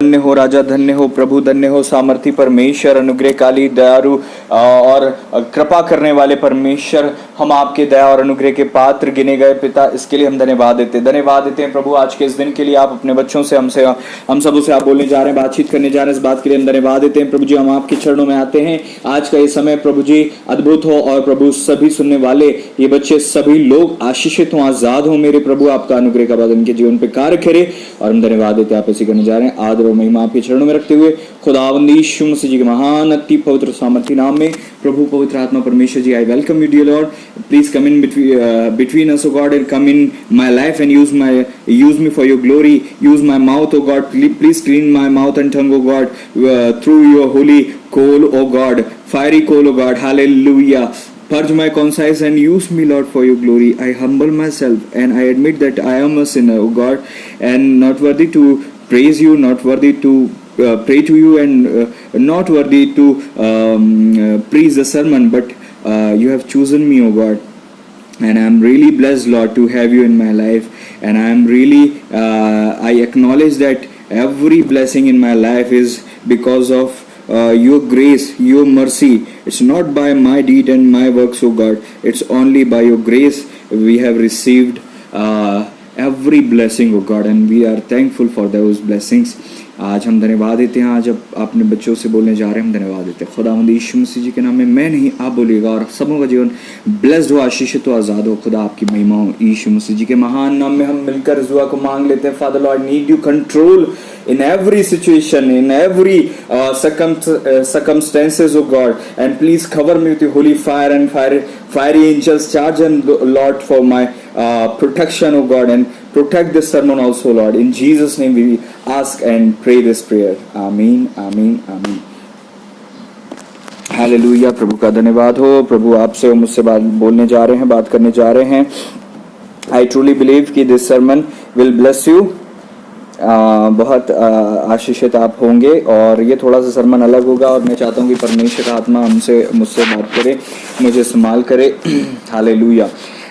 धन्य हो राजा, धन्य हो प्रभु, धन्य हो सामर्थी परमेश्वर, अनुग्रहकाली, दयालु और कृपा करने वाले परमेश्वर। हम आपके दया और अनुग्रह के पात्र गिने गए पिता, इसके लिए हम धन्यवाद देते हैं प्रभु। आज के इस दिन के लिए आप अपने बच्चों से हम सबों से आप बोलने जा रहे हैं, बातचीत करने जा रहे हैं, इस बात के लिए हम धन्यवाद देते हैं प्रभु जी। हम आपके चरणों में आते हैं, आज का ये समय प्रभु जी अद्भुत हो और प्रभु सभी सुनने वाले ये बच्चे सभी लोग आशीषित हो, आजाद हो मेरे प्रभु। आपका अनुग्रह का बाद उनके जीवन पे कार्य करे और हम धन्यवाद देते हैं, आप ऐसे करने जा रहे हैं। आदर और महिमा आपके चरणों में रखते हुए खुदावंद यीशु मसीह जी के महान अति पवित्र सामर्थी नाम में प्रभु पवित्र आत्मा परमेश्वर जी, I welcome you dear Lord. Please come in between us, O God, and come in my life and use me for your glory. Use my mouth, O God. Please clean my mouth and tongue, O God, through your holy coal, O God, fiery coal, O God. Hallelujah. Purge my conscience and use me, Lord, for your glory. I humble myself and I admit that I am a sinner, O God, and not worthy to praise you, not worthy to pray to you, and not worthy to preach the sermon, but you have chosen me, O God. And I am really blessed, Lord, to have you in my life. And I am really, I acknowledge that every blessing in my life is because of your grace, your mercy. It's not by my deed and my works, O God. It's only by your grace we have received every blessing, O God. And we are thankful for those blessings. आज हम धन्यवाद देते हैं, आज अब अपने बच्चों से बोलने जा रहे हैं, हम धन्यवाद देते हैं खुदावंद यीशु मसीह जी के नाम में। मैं नहीं, आप बोलिएगा और सबों का जीवन ब्लेस्ड हो, आशीषित हो, आज़ाद हो। खुदा आपकी महिमा हो, यीशु मसीह जी के महान नाम में हम मिलकर इस दुआ को मांग लेते हैं। Father Lord, need you control in every situation, in every circumstances, oh God, and please cover me with your holy fire and fiery angels. Charge them, Lord, for my protection, oh God, and protect this sermon also, Lord. In Jesus' name we ask and pray this prayer. Amen, amen, amen. Hallelujah. प्रभु का धन्यवाद हो। प्रभु आपसे और मुझसे बात बोलने जा रहे हैं, बात करने जा रहे हैं। I truly believe कि this sermon will bless you. बहुत आशीषित आप होंगे और ये थोड़ा सा सरमन अलग होगा और मैं चाहता हूँ कि परमेश्वर का आत्मा मुझसे बात करे, मुझे इस्तेमाल करे। हालेलुया।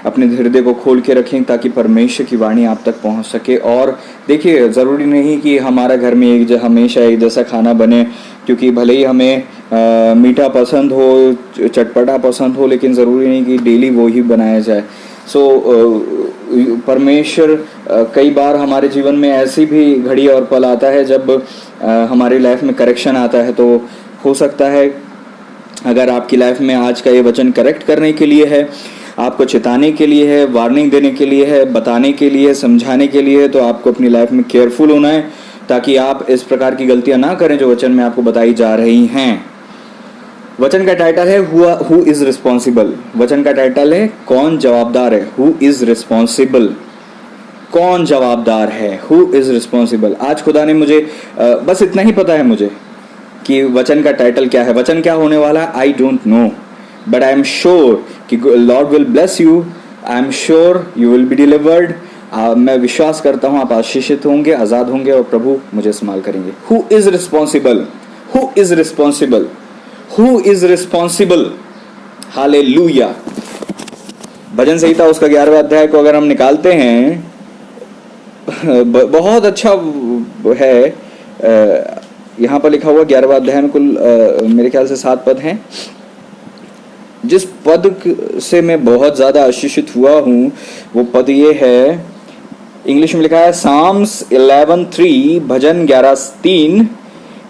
अपने हृदय को खोल के रखें ताकि परमेश्वर की वाणी आप तक पहुँच सके। और देखिए, ज़रूरी नहीं कि हमारा घर में हमेशा एक जैसा खाना बने, क्योंकि भले ही हमें मीठा पसंद हो, चटपटा पसंद हो, लेकिन ज़रूरी नहीं कि डेली वो ही बनाया जाए। परमेश्वर कई बार हमारे जीवन में ऐसी भी घड़ी और पल आता है जब हमारी लाइफ में करेक्शन आता है। तो हो सकता है अगर आपकी लाइफ में आज का ये वचन करेक्ट करने के लिए है, आपको चेताने के लिए है, वार्निंग देने के लिए है, बताने के लिए, समझाने के लिए है, तो आपको अपनी लाइफ में केयरफुल होना है ताकि आप इस प्रकार की गलतियां ना करें जो वचन में आपको बताई जा रही हैं। वचन का टाइटल है हु इज रिस्पॉन्सिबल। वचन का टाइटल है कौन जवाबदार है। हु इज रिस्पॉन्सिबल, कौन जवाबदार है, हु इज रिस्पॉन्सिबल। आज खुदा ने मुझे बस इतना ही पता है मुझे कि वचन का टाइटल क्या है, वचन क्या होने वाला है, I don't know, but I am sure कि Lord will bless you. I am sure you will be delivered. मैं विश्वास करता हूँ आप आशीषित होंगे, आज़ाद होंगे और प्रभु मुझे इस्तेमाल करेंगे। Who is responsible, who is responsible, Who is responsible? Hallelujah. भजन संहिता उसका 11वां अध्याय को अगर हम निकालते हैं, बहुत अच्छा है। यहाँ पर लिखा हुआ 11वां अध्याय में कुल मेरे ख्याल से 7 पद हैं। जिस पद से मैं बहुत ज्यादा आशीषित हुआ हूँ वो पद ये है, इंग्लिश में लिखा है Psalms 11:3, bhajan 11:3।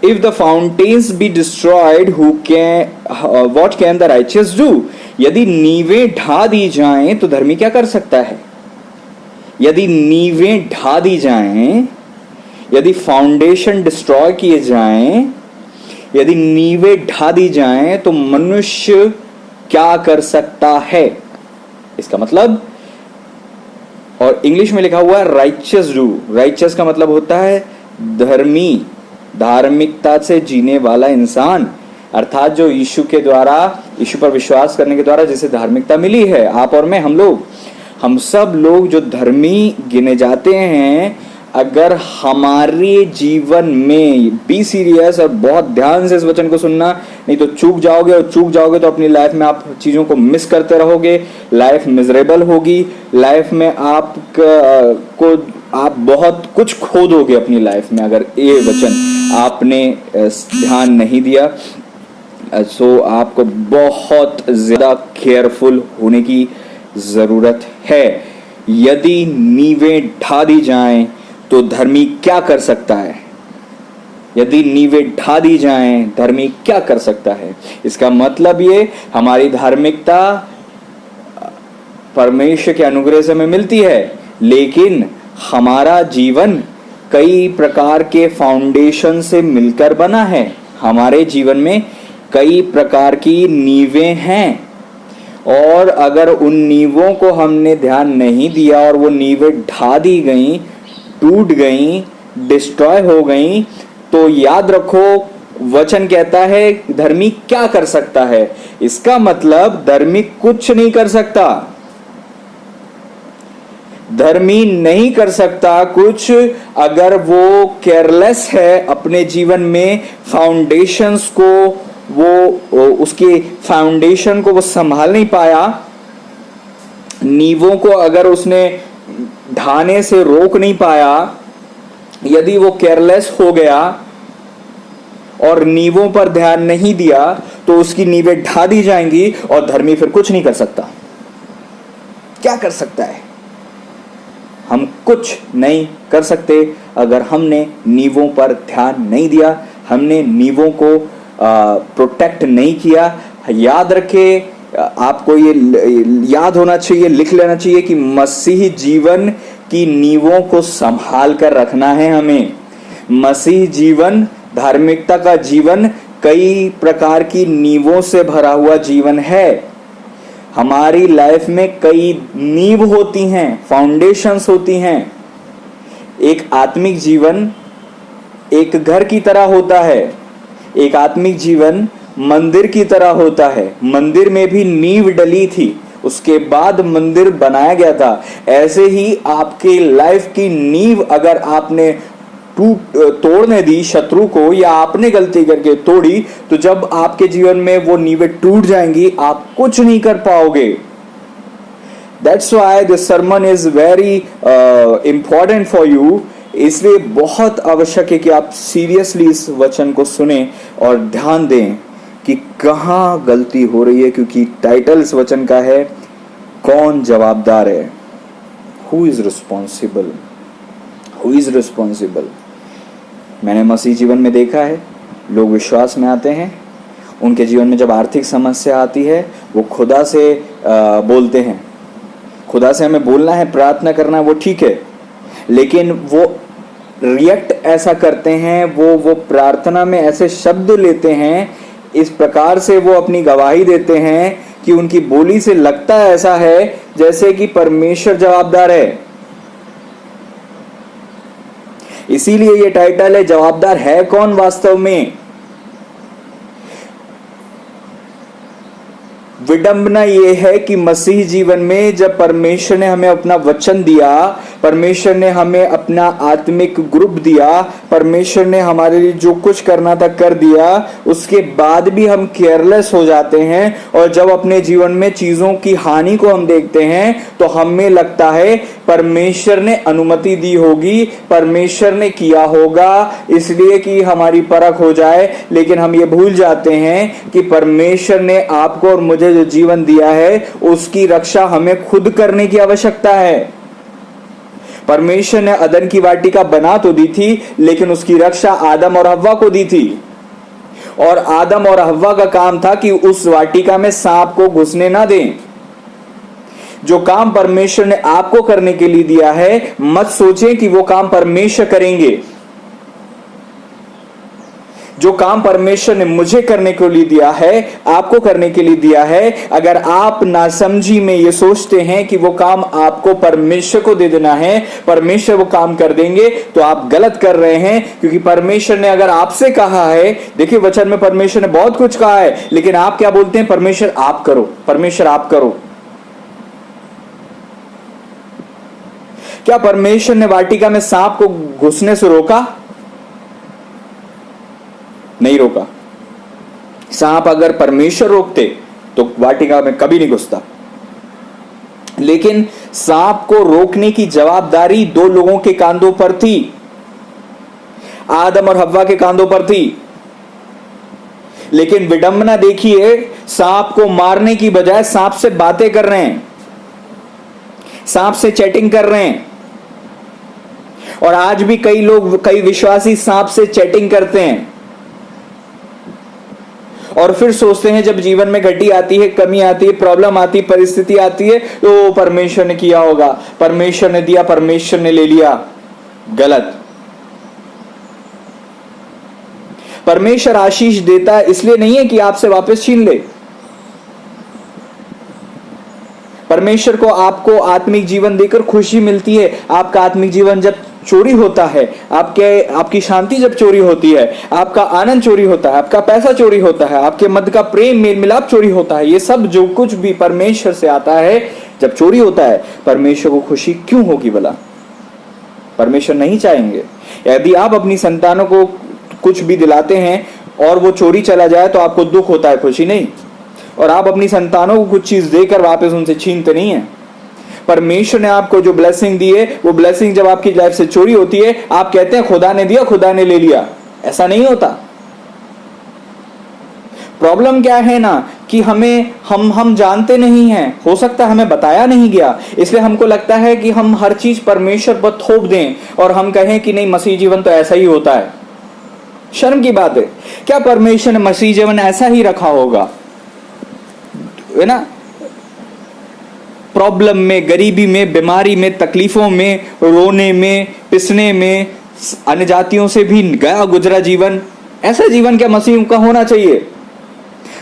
If the fountains be destroyed, what can the righteous do? यदि नीवें ढा दी जाएं तो धर्मी क्या कर सकता है। यदि नीवें ढा दी जाएं, यदि फाउंडेशन डिस्ट्रॉय किए जाएं, यदि नीवें ढा दी जाएं तो मनुष्य क्या कर सकता है, इसका मतलब। और इंग्लिश में लिखा हुआ है राइचियस डू। राइचियस का मतलब होता है धर्मी, धार्मिकता से जीने वाला इंसान, अर्थात जो यीशु के द्वारा, यीशु पर विश्वास करने के द्वारा जिसे धार्मिकता मिली है। आप और मैं, हम सब लोग जो धर्मी गिने जाते हैं, अगर हमारे जीवन में, बी सीरियस और बहुत ध्यान से इस वचन को सुनना, नहीं तो चूक जाओगे, और चूक जाओगे तो अपनी लाइफ में आप चीजों को मिस करते रहोगे, लाइफ मिजरेबल होगी, लाइफ में आप बहुत कुछ खो दोगे अपनी लाइफ में अगर ये वचन आपने ध्यान नहीं दिया। सो आपको बहुत ज्यादा केयरफुल होने की जरूरत है। यदि नींवें ढा दी जाएं तो धर्मी क्या कर सकता है? यदि नींवें ढा दी जाएं, धर्मी क्या कर सकता है? इसका मतलब ये, हमारी धार्मिकता परमेश्वर के अनुग्रह से हमें मिलती है, लेकिन हमारा जीवन कई प्रकार के फाउंडेशन से मिलकर बना है। हमारे जीवन में कई प्रकार की नींवें हैं, और अगर उन नींवों को हमने ध्यान नहीं दिया और वो नींवें ढा दी गई, टूट गई, डिस्ट्रॉय हो गई, तो याद रखो वचन कहता है धर्मी क्या कर सकता है। इसका मतलब धर्मी कुछ नहीं कर सकता, धर्मी नहीं कर सकता कुछ अगर वो केयरलेस है अपने जीवन में, फाउंडेशंस को वो उसके फाउंडेशन को वो संभाल नहीं पाया, नींवों को अगर उसने ढाने से रोक नहीं पाया, यदि वो केयरलेस हो गया और नींवों पर ध्यान नहीं दिया, तो उसकी नींवें ढा दी जाएंगी और धर्मी फिर कुछ नहीं कर सकता। क्या कर सकता है? हम कुछ नहीं कर सकते अगर हमने नींवों पर ध्यान नहीं दिया, हमने नींवों को प्रोटेक्ट नहीं किया। याद रखे, आपको ये याद होना चाहिए, लिख लेना चाहिए कि मसीही जीवन की नींवों को संभाल कर रखना है हमें। मसीह जीवन, धार्मिकता का जीवन कई प्रकार की नींवों से भरा हुआ जीवन है। हमारी लाइफ में कई नींव होती हैं, फाउंडेशंस होती हैं। एक आत्मिक जीवन एक घर की तरह होता है, एक आत्मिक जीवन मंदिर की तरह होता है। मंदिर में भी नींव डली थी, उसके बाद मंदिर बनाया गया था। ऐसे ही आपके लाइफ की नींव अगर आपने तोड़ने दी शत्रु को, या आपने गलती करके तोड़ी, तो जब आपके जीवन में वो नींवें टूट जाएंगी, आप कुछ नहीं कर पाओगे। That's why this sermon is very important for you। इसलिए बहुत आवश्यक है कि आप सीरियसली इस वचन को सुने और ध्यान दें कि कहाँ गलती हो रही है, क्योंकि टाइटल इस वचन का है, कौन जवाबदार है? Who is responsible? Who is responsible? मैंने मसीह जीवन में देखा है, लोग विश्वास में आते हैं, उनके जीवन में जब आर्थिक समस्या आती है, वो खुदा से बोलते हैं। खुदा से हमें बोलना है, प्रार्थना करना, वो ठीक है, लेकिन वो रिएक्ट ऐसा करते हैं, वो प्रार्थना में ऐसे शब्द लेते हैं, इस प्रकार से वो अपनी गवाही देते हैं कि उनकी बोली से लगता ऐसा है जैसे कि परमेश्वर जवाबदार है। इसीलिए ये टाइटल है, जवाबदार है कौन वास्तव में। विडंबना ये है कि मसीह जीवन में जब परमेश्वर ने हमें अपना वचन दिया, परमेश्वर ने हमें अपना आत्मिक ग्रुप दिया, परमेश्वर ने हमारे लिए जो कुछ करना था कर दिया, उसके बाद भी हम केयरलेस हो जाते हैं। और जब अपने जीवन में चीजों की हानि को हम देखते हैं, तो हमें लगता है परमेश्वर ने अनुमति दी होगी, परमेश्वर ने किया होगा इसलिए कि हमारी परख हो जाए। लेकिन हम ये भूल जाते हैं कि परमेश्वर ने आपको और मुझे जो जीवन दिया है, उसकी रक्षा हमें खुद करने की आवश्यकता है। परमेश्वर ने अदन की वाटिका बना तो दी थी, लेकिन उसकी रक्षा आदम और हव्वा को दी थी। और आदम और हव्वा का काम था कि उस वाटिका में सांप को घुसने ना दें। जो काम परमेश्वर ने आपको करने के लिए दिया है, मत सोचें कि वो काम परमेश्वर करेंगे। जो काम परमेश्वर ने मुझे करने के लिए दिया है, आपको करने के लिए दिया है, अगर आप नासमझी में ये सोचते हैं कि वो काम आपको परमेश्वर को दे देना है, परमेश्वर वो काम कर देंगे, तो आप गलत कर रहे हैं। क्योंकि परमेश्वर ने अगर आपसे कहा है, देखिए वचन में परमेश्वर ने बहुत कुछ कहा है, लेकिन आप क्या बोलते हैं? परमेश्वर आप करो, परमेश्वर आप करो। क्या परमेश्वर ने वाटिका में सांप को घुसने से रोका? नहीं रोका। सांप अगर परमेश्वर रोकते तो वाटिका में कभी नहीं घुसता। लेकिन सांप को रोकने की जवाबदारी दो लोगों के कांधों पर थी, आदम और हव्वा के कांधों पर थी। लेकिन विडंबना देखिए, सांप को मारने की बजाय सांप से बातें कर रहे हैं, सांप से चैटिंग कर रहे हैं। और आज भी कई लोग, कई विश्वासी सांप से चैटिंग करते हैं और फिर सोचते हैं जब जीवन में घटी आती है, कमी आती है, प्रॉब्लम आती है, परिस्थिति आती है, तो परमेश्वर ने किया होगा, परमेश्वर ने दिया, परमेश्वर ने ले लिया। गलत। परमेश्वर आशीष देता है इसलिए नहीं है कि आपसे वापस छीन ले। परमेश्वर को आपको आत्मिक जीवन देकर खुशी मिलती है। आपका आत्मिक जीवन जब चोरी होता है, आपकी शांति जब चोरी होती है, आपका आनंद चोरी होता है, आपका पैसा चोरी होता है, आपके मध्य का प्रेम मेल मिलाप चोरी होता है, ये सब जो कुछ भी परमेश्वर से आता है जब चोरी होता है, परमेश्वर को खुशी क्यों होगी भला? परमेश्वर नहीं चाहेंगे। यदि आप अपनी संतानों को कुछ भी दिलाते हैं और वो चोरी चला जाए तो आपको दुख होता है, खुशी नहीं। और आप अपनी संतानों को कुछ चीज देकर वापस उनसे छीनते नहीं है। परमेश्वर ने आपको जो ब्लेसिंग दी है, वो ब्लेसिंग जब आपकी लाइफ से चोरी होती है, आप कहते हैं खुदा ने दिया, खुदा ने ले लिया। ऐसा नहीं होता। प्रॉब्लम क्या है ना कि हम जानते नहीं हैं, हो सकता है हमें बताया नहीं गया, इसलिए हमको लगता है कि हम हर चीज परमेश्वर पर थोप दें और हम कहें कि नहीं, मसीह जीवन तो ऐसा ही होता है। शर्म की बात है। क्या परमेश्वर ने मसीह जीवन ऐसा ही रखा होगा? है ना, प्रॉब्लम में, गरीबी में, बीमारी में, तकलीफों में, रोने में, पिसने में, अन्य जातियों से भी गया गुजरा जीवन, ऐसा जीवन क्या मसीह का होना चाहिए?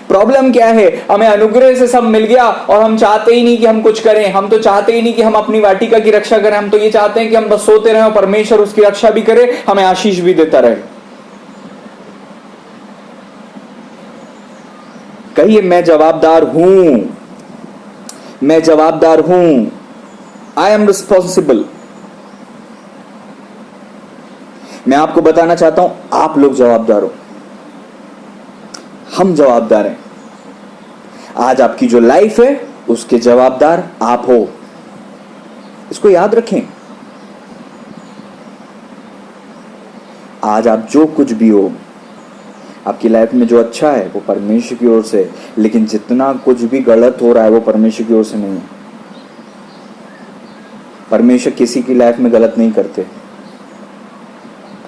प्रॉब्लम क्या है? हमें अनुग्रह से सब मिल गया और हम चाहते ही नहीं कि हम कुछ करें। हम तो चाहते ही नहीं कि हम अपनी वाटिका की रक्षा करें। हम तो ये चाहते हैं कि हम बस सोते रहें और परमेश्वर उसकी रक्षा भी करे, हमें आशीष भी देता रहे। कहिए, मैं जवाबदार हूं, मैं जवाबदार हूं। I am responsible. मैं आपको बताना चाहता हूं, आप लोग जवाबदार हो, हम जवाबदार हैं। आज आपकी जो लाइफ है उसके जवाबदार आप हो, इसको याद रखें। आज आप जो कुछ भी हो, आपकी लाइफ में जो अच्छा है वो परमेश्वर की ओर से, लेकिन जितना कुछ भी गलत हो रहा है वो परमेश्वर की ओर से नहीं है। परमेश्वर किसी की लाइफ में गलत नहीं करते,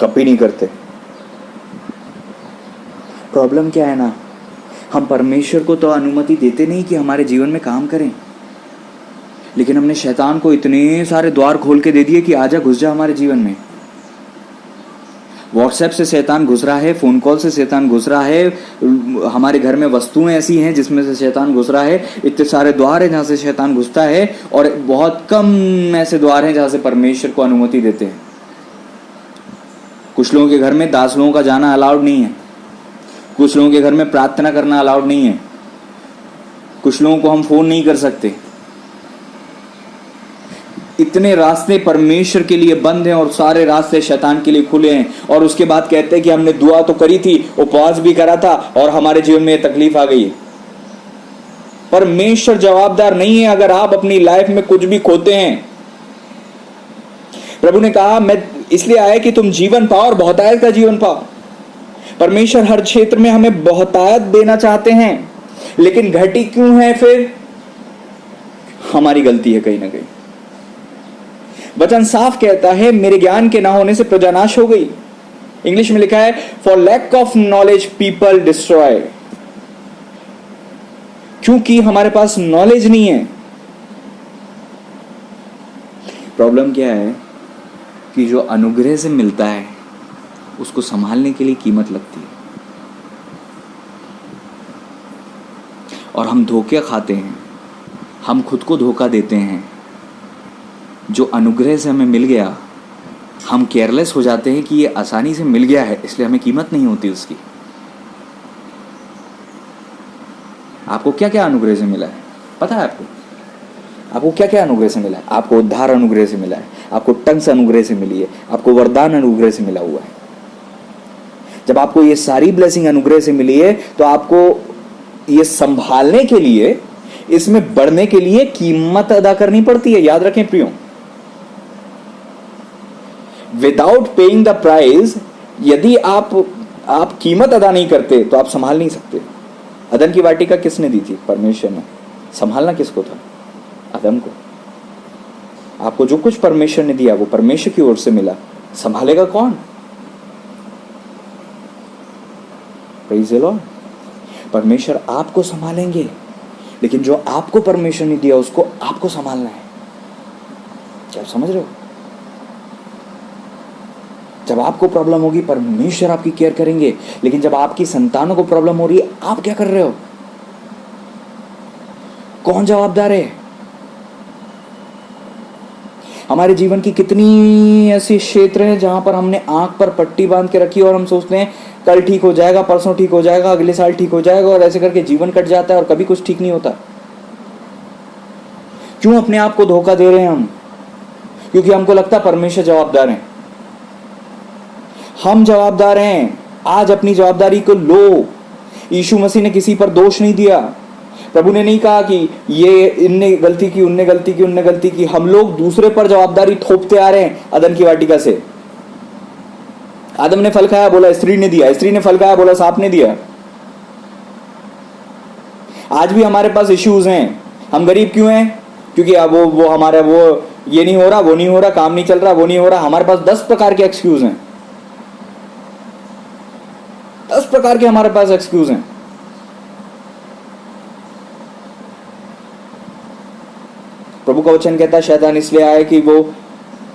कभी नहीं करते। प्रॉब्लम क्या है ना, हम परमेश्वर को तो अनुमति देते नहीं कि हमारे जीवन में काम करें, लेकिन हमने शैतान को इतने सारे द्वार खोल के दे दिए कि आजा, घुस जा हमारे जीवन में। व्हाट्सएप से शैतान घुस रहा है, फोन कॉल से शैतान घुस रहा है, हमारे घर में वस्तुएं ऐसी हैं जिसमें से शैतान घुस रहा है। इतने सारे द्वार हैं जहां से शैतान घुसता है और बहुत कम ऐसे द्वार हैं जहां से परमेश्वर को अनुमति देते हैं। कुछ लोगों के घर में दास लोगों का जाना अलाउड नहीं है, कुछ लोगों के घर में प्रार्थना करना अलाउड नहीं है, कुछ लोगों को हम फोन नहीं कर सकते। इतने रास्ते परमेश्वर के लिए बंद हैं और सारे रास्ते शैतान के लिए खुले हैं। और उसके बाद कहते हैं कि हमने दुआ तो करी थी, उपवास भी करा था और हमारे जीवन में तकलीफ आ गई है। परमेश्वर जवाबदार नहीं है अगर आप अपनी लाइफ में कुछ भी खोते हैं। प्रभु ने कहा, मैं इसलिए आया कि तुम जीवन पाओ और बहुतायत का जीवन पाओ। परमेश्वर हर क्षेत्र में हमें बहुतायत देना चाहते हैं, लेकिन घटी क्यों है? फिर हमारी गलती है कहीं ना कहीं। वचन साफ कहता है, मेरे ज्ञान के ना होने से प्रजा नाश हो गई। इंग्लिश में लिखा है, for lack of knowledge people destroy. क्योंकि हमारे पास नॉलेज नहीं है। प्रॉब्लम क्या है कि जो अनुग्रह से मिलता है उसको संभालने के लिए कीमत लगती है, और हम धोखे खाते हैं, हम खुद को धोखा देते हैं। जो अनुग्रह से हमें मिल गया, हम केयरलेस हो जाते हैं कि ये आसानी से मिल गया है, इसलिए हमें कीमत नहीं होती उसकी। आपको क्या क्या अनुग्रह से मिला है पता है आपको? आपको क्या क्या अनुग्रह से मिला है? आपको उद्धार अनुग्रह से मिला है, आपको टंग्स अनुग्रह से मिली है, आपको वरदान अनुग्रह से मिला हुआ है। जब आपको ये सारी ब्लेसिंग अनुग्रह से मिली है तो आपको ये संभालने के लिए, इसमें बढ़ने के लिए कीमत अदा करनी पड़ती है। याद रखें प्रियो, विदाउट पेइंग द प्राइस, यदि आप कीमत अदा नहीं करते तो आप संभाल नहीं सकते। अदन की वाटिका किसने दी थी? परमेश्वर ने। संभालना किसको था? आदम को। आपको जो कुछ परमेश्वर ने दिया वो परमेश्वर की ओर से मिला, संभालेगा कौन? Praise the Lord. परमेश्वर आपको संभालेंगे, लेकिन जो आपको परमेश्वर ने दिया उसको आपको संभालना है। क्या आप समझ रहे हो? जब आपको प्रॉब्लम होगी परमेश्वर आपकी केयर करेंगे, लेकिन जब आपकी संतानों को प्रॉब्लम हो रही है, आप क्या कर रहे हो? कौन जवाबदार है? हमारे जीवन की कितनी ऐसी क्षेत्र है जहां पर हमने आंख पर पट्टी बांध के रखी और हम सोचते हैं कल ठीक हो जाएगा, परसों ठीक हो जाएगा, अगले साल ठीक हो जाएगा, और ऐसे करके जीवन कट जाता है और कभी कुछ ठीक नहीं होता। क्यों अपने आप को धोखा दे रहे हैं हम? क्योंकि हमको लगता है परमेश्वर जवाबदार है। हम जवाबदार हैं। आज अपनी जवाबदारी को लो। यीशु मसीह ने किसी पर दोष नहीं दिया। प्रभु ने नहीं कहा कि ये इनने गलती की, उनने गलती की, उनने गलती की। हम लोग दूसरे पर जवाबदारी थोपते आ रहे हैं। अदन की वाटिका से आदम ने फल खाया, बोला स्त्री ने दिया, स्त्री ने फल खाया, बोला सांप ने दिया। आज भी हमारे पास इश्यूज हैं। हम गरीब क्यों हैं? क्योंकि अब वो हमारा वो ये नहीं हो रहा, वो नहीं हो रहा, काम नहीं चल रहा, वो नहीं हो रहा। हमारे पास 10 प्रकार के एक्सक्यूज हैं। 10 प्रकार के हमारे पास एक्सक्यूज हैं। प्रभु का वचन कहता है शैतान इसलिए आया कि वो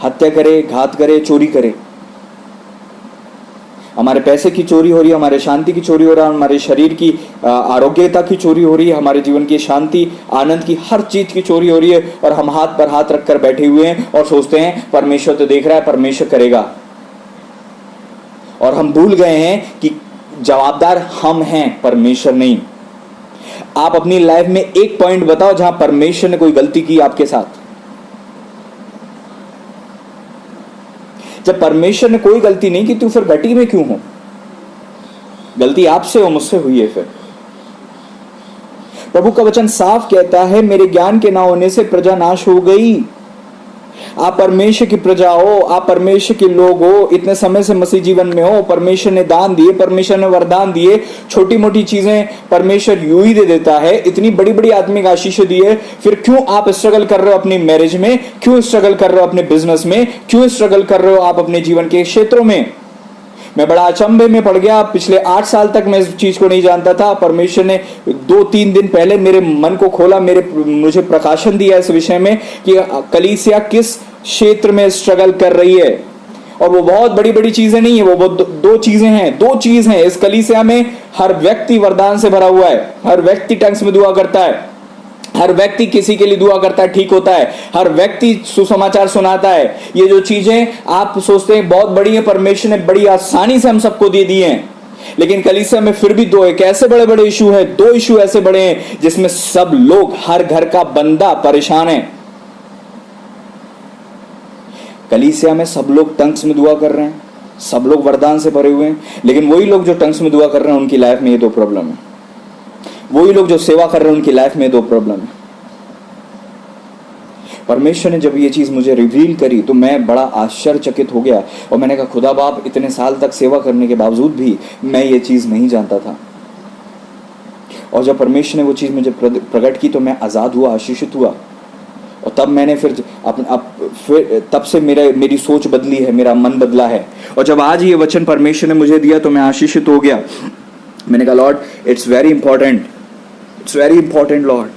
हत्या करे, घात करे, चोरी करे। हमारे पैसे की चोरी हो रही है, हमारे शांति की चोरी हो रहा है, हमारे शरीर की आरोग्यता की चोरी हो रही है, हमारे जीवन की शांति, आनंद की, हर चीज की चोरी हो रही है। और हम हाथ पर हाथ रखकर बैठे हुए हैं और सोचते हैं परमेश्वर तो देख रहा है, परमेश्वर करेगा। और हम भूल गए हैं कि जवाबदार हम हैं, परमेश्वर नहीं। आप अपनी लाइफ में एक पॉइंट बताओ जहां परमेश्वर ने कोई गलती की आपके साथ। जब परमेश्वर ने कोई गलती नहीं की तो फिर घटी में क्यों हो? गलती आपसे और मुझसे हुई है। फिर प्रभु का वचन साफ कहता है मेरे ज्ञान के ना होने से प्रजा नाश हो गई। आप परमेश्वर की प्रजा हो, आप परमेश्वर के लोग हो, इतने समय से मसीह जीवन में हो। परमेश्वर ने दान दिए, परमेश्वर ने वरदान दिए, छोटी मोटी चीजें परमेश्वर यूं ही दे देता है, इतनी बड़ी बड़ी आत्मिक आशीष दी है। फिर क्यों आप स्ट्रगल कर रहे हो अपनी मैरिज में? क्यों स्ट्रगल कर रहे हो अपने बिजनेस में? क्यों स्ट्रगल कर रहे हो आप अपने जीवन के क्षेत्रों में? मैं बड़ा अचंभे में पड़ गया। पिछले 8 साल तक मैं इस चीज को नहीं जानता था। परमेश्वर ने 2-3 दिन पहले मेरे मन को खोला, मुझे प्रकाशन दिया इस विषय में कि कलीसिया किस क्षेत्र में स्ट्रगल कर रही है। और वो बहुत बड़ी बड़ी चीजें नहीं है, वो 2 चीजें हैं। 2 चीज हैं इस कलीसिया में। हर व्यक्ति वरदान से भरा हुआ है, हर व्यक्ति टंग्स में दुआ करता है, हर व्यक्ति किसी के लिए दुआ करता है, ठीक होता है, हर व्यक्ति सुसमाचार सुनाता है। ये जो चीजें आप सोचते हैं बहुत बड़ी है, परमेश्वर ने बड़ी आसानी से हम सबको दे दी हैं। लेकिन कलीसिया में फिर भी 2 एक ऐसे बड़े बड़े इशू हैं, 2 इशू ऐसे बड़े हैं जिसमें सब लोग, हर घर का बंदा परेशान है। कलीसिया में सब लोग टंग्स में दुआ कर रहे हैं, सब लोग वरदान से भरे हुए हैं, लेकिन वही लोग जो टंग्स में दुआ कर रहे हैं उनकी लाइफ में ये 2 प्रॉब्लम है। वही लोग जो सेवा कर रहे हैं उनकी लाइफ में 2 प्रॉब्लम है। परमेश्वर ने जब ये चीज मुझे रिवील करी तो मैं बड़ा आश्चर्यचकित हो गया और मैंने कहा खुदा बाप, इतने साल तक सेवा करने के बावजूद भी मैं ये चीज नहीं जानता था। और जब परमेश्वर ने वो चीज मुझे प्रकट की तो मैं आजाद हुआ, आशीषित हुआ। और तब मैंने फिर तब से मेरी सोच बदली है, मेरा मन बदला है। और जब आज ये वचन परमेश्वर ने मुझे दिया तो मैं आशीषित हो गया। मैंने कहा Lord, it's very important, it's very important Lord.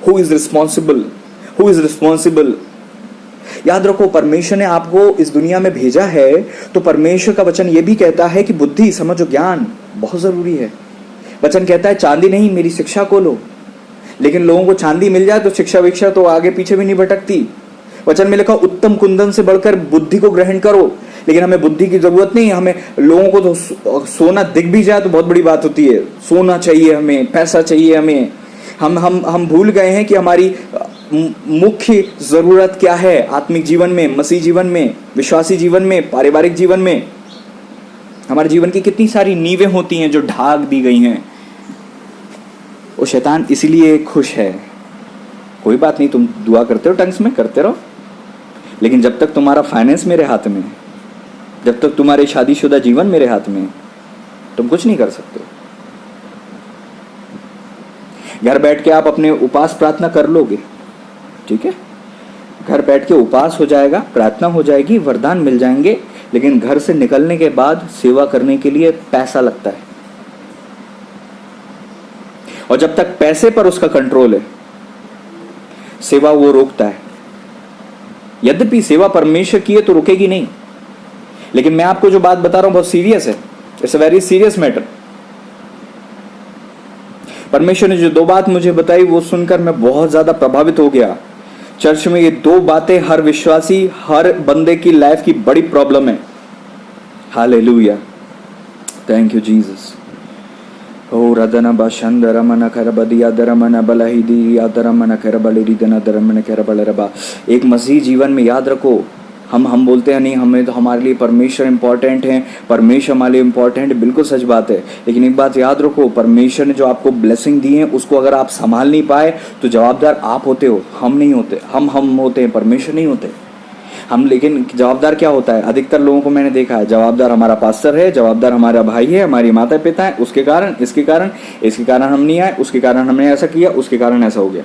Who is responsible, who is responsible. याद रखो, परमेश्वर ने आपको इस दुनिया में भेजा है तो परमेश्वर का वचन ये भी कहता है कि बुद्धि, समझ और ज्ञान बहुत जरूरी है। वचन कहता है चांदी नहीं, मेरी शिक्षा को लो। लेकिन लोगों को चांदी मिल जाए तो शिक्षा विक्षा तो आगे पीछे भी नहीं भटकती। वचन में लिखा उत्तम कुंदन से बढ़कर बुद्धि को ग्रहण करो। लेकिन हमें बुद्धि की जरूरत नहीं, हमें लोगों को तो सोना दिख भी जाए तो बहुत बड़ी बात होती है। सोना चाहिए हमें, पैसा चाहिए हमें। हम भूल गए हैं कि हमारी मुख्य जरूरत क्या है आत्मिक जीवन में, मसीह जीवन में, विश्वासी जीवन में, पारिवारिक जीवन में। हमारे जीवन की कितनी सारी नींवें होती हैं जो ढाक दी गई हैं। वो शैतान इसीलिए खुश है। कोई बात नहीं, तुम दुआ करते हो, टंग्स में करते रहो, लेकिन जब तक तुम्हारा फाइनेंस मेरे हाथ में, जब तक तुम्हारे शादीशुदा जीवन मेरे हाथ में, तुम कुछ नहीं कर सकते। घर बैठ के आप अपने उपास प्रार्थना कर लोगे, ठीक है, घर बैठ के उपास हो जाएगा, प्रार्थना हो जाएगी, वरदान मिल जाएंगे, लेकिन घर से निकलने के बाद सेवा करने के लिए पैसा लगता है, और जब तक पैसे पर उसका कंट्रोल है, सेवा वो रोकता है। यद्यपि सेवा परमेश्वर की है तो रुकेगी नहीं, लेकिन मैं आपको जो बात बता रहा हूं बहुत सीरियस है। It's a very serious matter. परमेश्वर ने जो 2 बात मुझे बताई वो सुनकर मैं बहुत ज्यादा प्रभावित हो गया। चर्च में ये 2 बातें हर विश्वासी, हर बंदे की लाइफ की बड़ी प्रॉब्लम है। Hallelujah, thank you Jesus. ओ रदना बशंदर मन खरबदिया दरमन बलहिदी यादरमन खरबलेरी दना दरमन खरबलरबा। एक मसीह जीवन में याद रखो, हम बोलते हैं नहीं, हमें तो हमारे लिए परमेश्वर इंपॉर्टेंट है, परमेश्वर हमारे लिए इंपॉर्टेंट है, बिल्कुल सच बात है। लेकिन एक बात याद रखो, परमेश्वर ने जो आपको ब्लेसिंग दी है उसको अगर आप संभाल नहीं पाए तो जवाबदार आप होते हो, हम नहीं होते। हम होते हैं, परमेश्वर नहीं होते हम। लेकिन जवाबदार क्या होता है? अधिकतर लोगों को मैंने देखा है, जवाबदार हमारा पास्टर है, जवाबदार हमारा भाई है, हमारी माता पिता है, उसके कारण, इसके कारण हम नहीं आए, उसके कारण हमने ऐसा किया, उसके कारण ऐसा हो गया।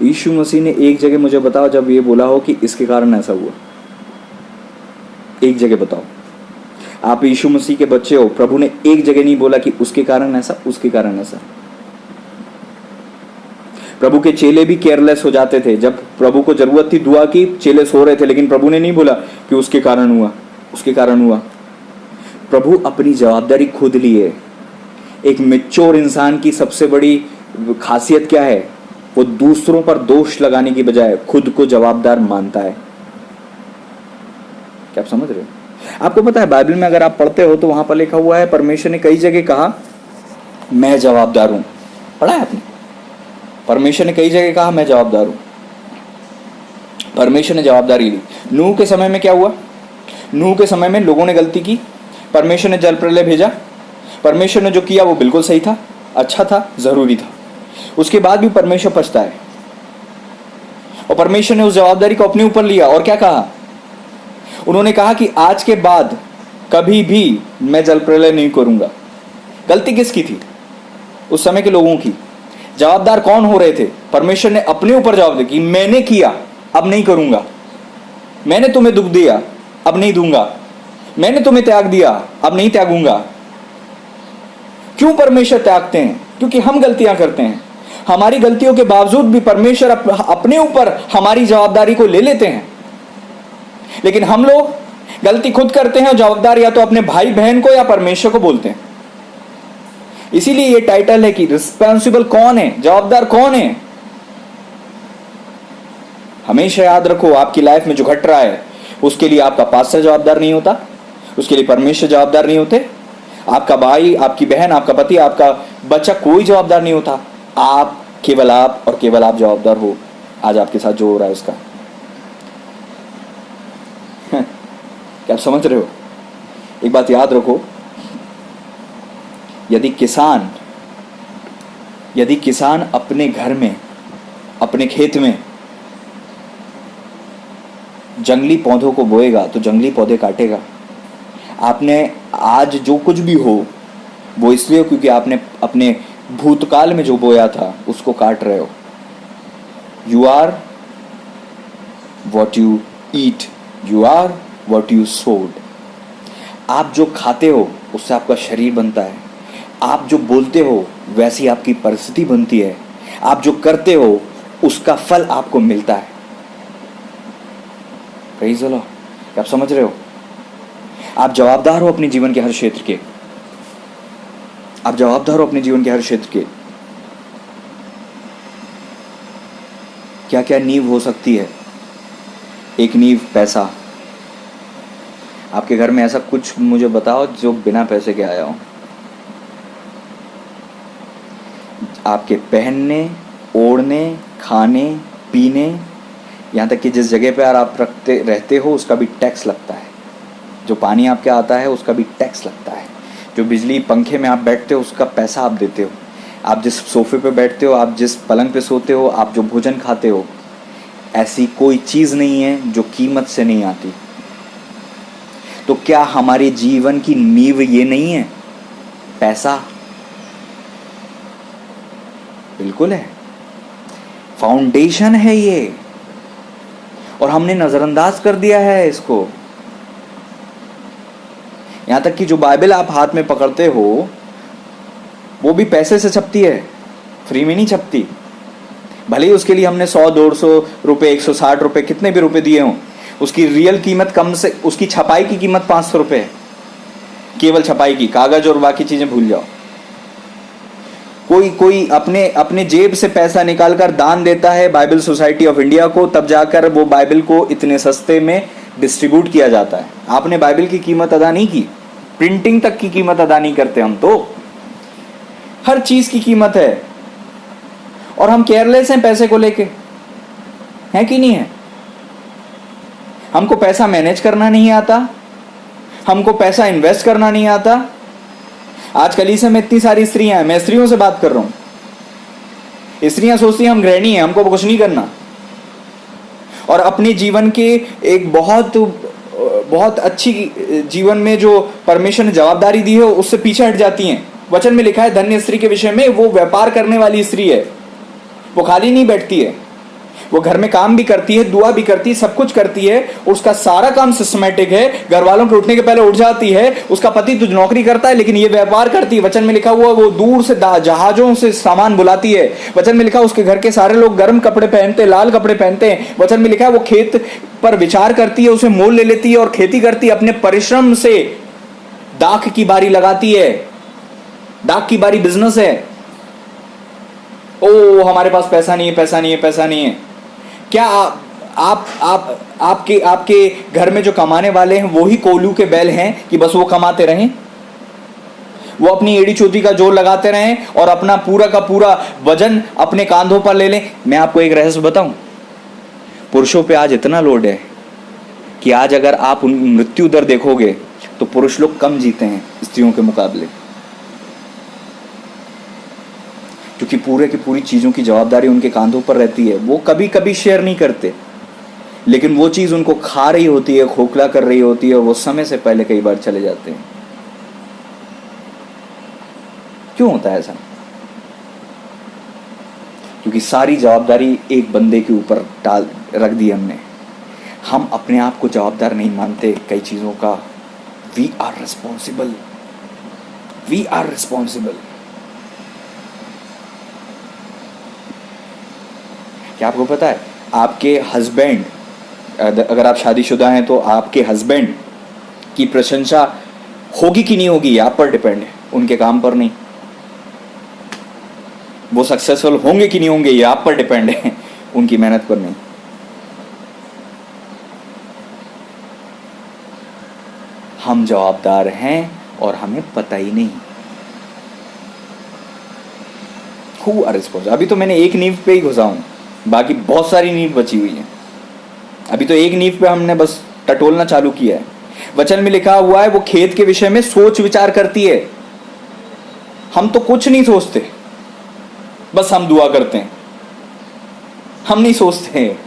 यीशु मसीह ने एक जगह मुझे बताओ जब ये बोला हो कि इसके कारण ऐसा हुआ, एक जगह बताओ। आप यीशु मसीह के बच्चे हो, प्रभु ने एक जगह नहीं बोला कि उसके कारण ऐसा, उसके कारण ऐसा। प्रभु के चेले भी केयरलेस हो जाते थे। जब प्रभु को जरूरत थी दुआ की, चेले सो रहे थे, लेकिन प्रभु ने नहीं बोला कि उसके कारण हुआ, उसके कारण हुआ। प्रभु अपनी जवाबदारी खुद लिए। एक मैच्योर इंसान की सबसे बड़ी खासियत क्या है? वो दूसरों पर दोष लगाने की बजाय खुद को जवाबदार मानता है। क्या आप समझ रहे हो? आपको पता है बाइबल में अगर आप पढ़ते हो तो वहां पर लिखा हुआ है, परमेश्वर ने कई जगह कहा मैं जवाबदार हूं। पढ़ा है आपने? परमेश्वर ने कई जगह कहा मैं जवाबदार हूं। परमेश्वर ने जवाबदारी ली। नूह के समय में क्या हुआ? नूह के समय में लोगों ने गलती की, परमेश्वर ने जल प्रलय भेजा। परमेश्वर ने जो किया वो बिल्कुल सही था, अच्छा था, जरूरी था। उसके बाद भी परमेश्वर पछता है, और परमेश्वर ने उस जवाबदारी को अपने ऊपर लिया। और क्या कहा? उन्होंने कहा कि आज के बाद कभी भी मैं जल प्रलय नहीं करूंगा। गलती किसकी थी? उस समय के लोगों की। जवाबदार कौन हो रहे थे? परमेश्वर ने अपने ऊपर जवाब दिया कि मैंने किया, अब नहीं करूंगा। मैंने तुम्हें दुख दिया, अब नहीं दूंगा। मैंने तुम्हें त्याग दिया, अब नहीं त्यागूंगा। क्यों परमेश्वर त्यागते हैं? क्योंकि हम गलतियां करते हैं। हमारी गलतियों के बावजूद भी परमेश्वर अपने ऊपर हमारी जवाबदारी को ले लेते हैं। लेकिन हम लोग गलती खुद करते हैं और जवाबदार या तो अपने भाई बहन को या परमेश्वर को बोलते हैं। इसीलिए ये टाइटल है कि रिस्पॉन्सिबल कौन है, जवाबदार कौन है। हमेशा याद रखो, आपकी लाइफ में जो घट रहा है उसके लिए आपका पास्टर जवाबदार नहीं होता, उसके लिए परमेश्वर जवाबदार नहीं होते, आपका भाई, आपकी बहन, आपका पति, आपका बच्चा, कोई जवाबदार नहीं होता। आप, केवल आप और केवल आप जवाबदार हो आज आपके साथ जो हो रहा है उसका। क्या आप समझ रहे हो? एक बात याद रखो, यदि किसान अपने घर में, अपने खेत में जंगली पौधों को बोएगा तो जंगली पौधे काटेगा। आपने आज जो कुछ भी हो वो इसलिए क्योंकि आपने अपने भूतकाल में जो बोया था उसको काट रहे हो। You are what you eat, you are what you sowed. आप जो खाते हो उससे आपका शरीर बनता है। आप जो बोलते हो वैसी आपकी परिस्थिति बनती है। आप जो करते हो उसका फल आपको मिलता है। Praise the Lord. क्या आप समझ रहे हो? आप जवाबदार हो अपने जीवन के हर क्षेत्र के। आप जवाबदार हो अपने जीवन के हर क्षेत्र के। क्या क्या नींव हो सकती है? एक नींव पैसा। आपके घर में ऐसा कुछ मुझे बताओ जो बिना पैसे के आया हो। आपके पहनने ओढ़ने, खाने, पीने, यहाँ तक कि जिस जगह पर आप रहते हो उसका भी टैक्स लगता है। जो पानी आपके आता है उसका भी टैक्स लगता है। जो बिजली पंखे में आप बैठते हो उसका पैसा आप देते हो। आप जिस सोफे पे बैठते हो, आप जिस पलंग पे सोते हो, आप जो भोजन खाते हो, ऐसी कोई चीज़ नहीं है जो कीमत से नहीं आती। तो क्या हमारे जीवन की नींव ये नहीं है पैसा? बिल्कुल है, फाउंडेशन है ये, और हमने नजरअंदाज कर दिया है इसको। यहां तक कि जो बाइबल आप हाथ में पकड़ते हो वो भी पैसे से छपती है, फ्री में नहीं छपती। भले ही उसके लिए हमने 100-150 रुपए, 160 रुपए, कितने भी रुपए दिए हों, उसकी रियल कीमत कम से, उसकी छपाई की कीमत 500 रुपए है, केवल छपाई की, कागज और बाकी चीजें भूल जाओ। कोई अपने जेब से पैसा निकालकर दान देता है बाइबल सोसाइटी ऑफ इंडिया को, तब जाकर वो बाइबल को इतने सस्ते में डिस्ट्रीब्यूट किया जाता है। आपने बाइबल की कीमत अदा नहीं की, प्रिंटिंग तक की कीमत अदा नहीं करते हम तो। हर चीज की कीमत है, और हम केयरलेस हैं पैसे को लेके, है कि नहीं है? हमको पैसा मैनेज करना नहीं आता, हमको पैसा इन्वेस्ट करना नहीं आता। आज कलीसिया में इतनी सारी स्त्रियां हैं, मैं स्त्रियों से बात कर रहा हूं। स्त्रियां सोचती हैं हम गृहिणी हैं, हमको कुछ नहीं करना, और अपने जीवन के एक बहुत अच्छी जीवन में जो परमेश्वर ने जवाबदारी दी है उससे पीछे हट जाती हैं। वचन में लिखा है धन्य स्त्री के विषय में, वो व्यापार करने वाली स्त्री है, वो खाली नहीं बैठती है, वो घर में काम भी करती है, दुआ भी करती है, सब कुछ करती है, उसका सारा काम सिस्टमैटिक है। घर वालों के उठने के पहले उठ जाती है, उसका पति तो नौकरी करता है लेकिन ये व्यापार करती है। वचन में लिखा हुआ वो दूर से जहाजों से सामान बुलाती है। वचन में लिखा उसके घर के सारे लोग गर्म कपड़े पहनते, लाल कपड़े पहनते हैं। वचन में लिखा है वो खेत पर विचार करती है, उसे मोल ले लेती है और खेती करती है, अपने परिश्रम से दाख की बारी लगाती है। दाख की बारी बिजनेस है। ओ हमारे पास पैसा नहीं है, पैसा नहीं है, पैसा नहीं है। क्या आपके घर में जो कमाने वाले हैं वो ही कोल्हू के बैल हैं कि बस वो कमाते रहें, वो अपनी एड़ी चोटी का जोर लगाते रहें और अपना पूरा का पूरा वजन अपने कांधों पर ले लें? मैं आपको एक रहस्य बताऊं, पुरुषों पे आज इतना लोड है कि आज अगर आप मृत्यु दर देखोगे तो पुरुष लोग कम जीते हैं स्त्रियों के मुकाबले, क्योंकि पूरे की पूरी चीजों की जवाबदारी उनके कांधों पर रहती है। वो कभी कभी शेयर नहीं करते, लेकिन वो चीज उनको खा रही होती है, खोखला कर रही होती है, और वो समय से पहले कई बार चले जाते हैं। क्यों होता है ऐसा? क्योंकि सारी जवाबदारी एक बंदे के ऊपर रख दी हमने। हम अपने आप को जवाबदार नहीं मानते कई चीजों का। We are responsible, we are responsible. क्या आपको पता है आपके हस्बैंड, अगर आप शादीशुदा हैं तो आपके हस्बैंड की प्रशंसा होगी कि नहीं होगी आप पर डिपेंड है, उनके काम पर नहीं। वो सक्सेसफुल होंगे कि नहीं होंगे ये आप पर डिपेंड है, उनकी मेहनत पर नहीं। हम जवाबदार हैं और हमें पता ही नहीं। Who are responsible. अभी तो मैंने एक नींव पे ही घुसा हूं, बाकी बहुत सारी नींव बची हुई है। अभी तो एक नींव पे हमने बस टटोलना चालू किया है। वचन में लिखा हुआ है वो खेत के विषय में सोच विचार करती है। हम तो कुछ नहीं सोचते, बस हम दुआ करते हैं। हम नहीं सोचते हैं,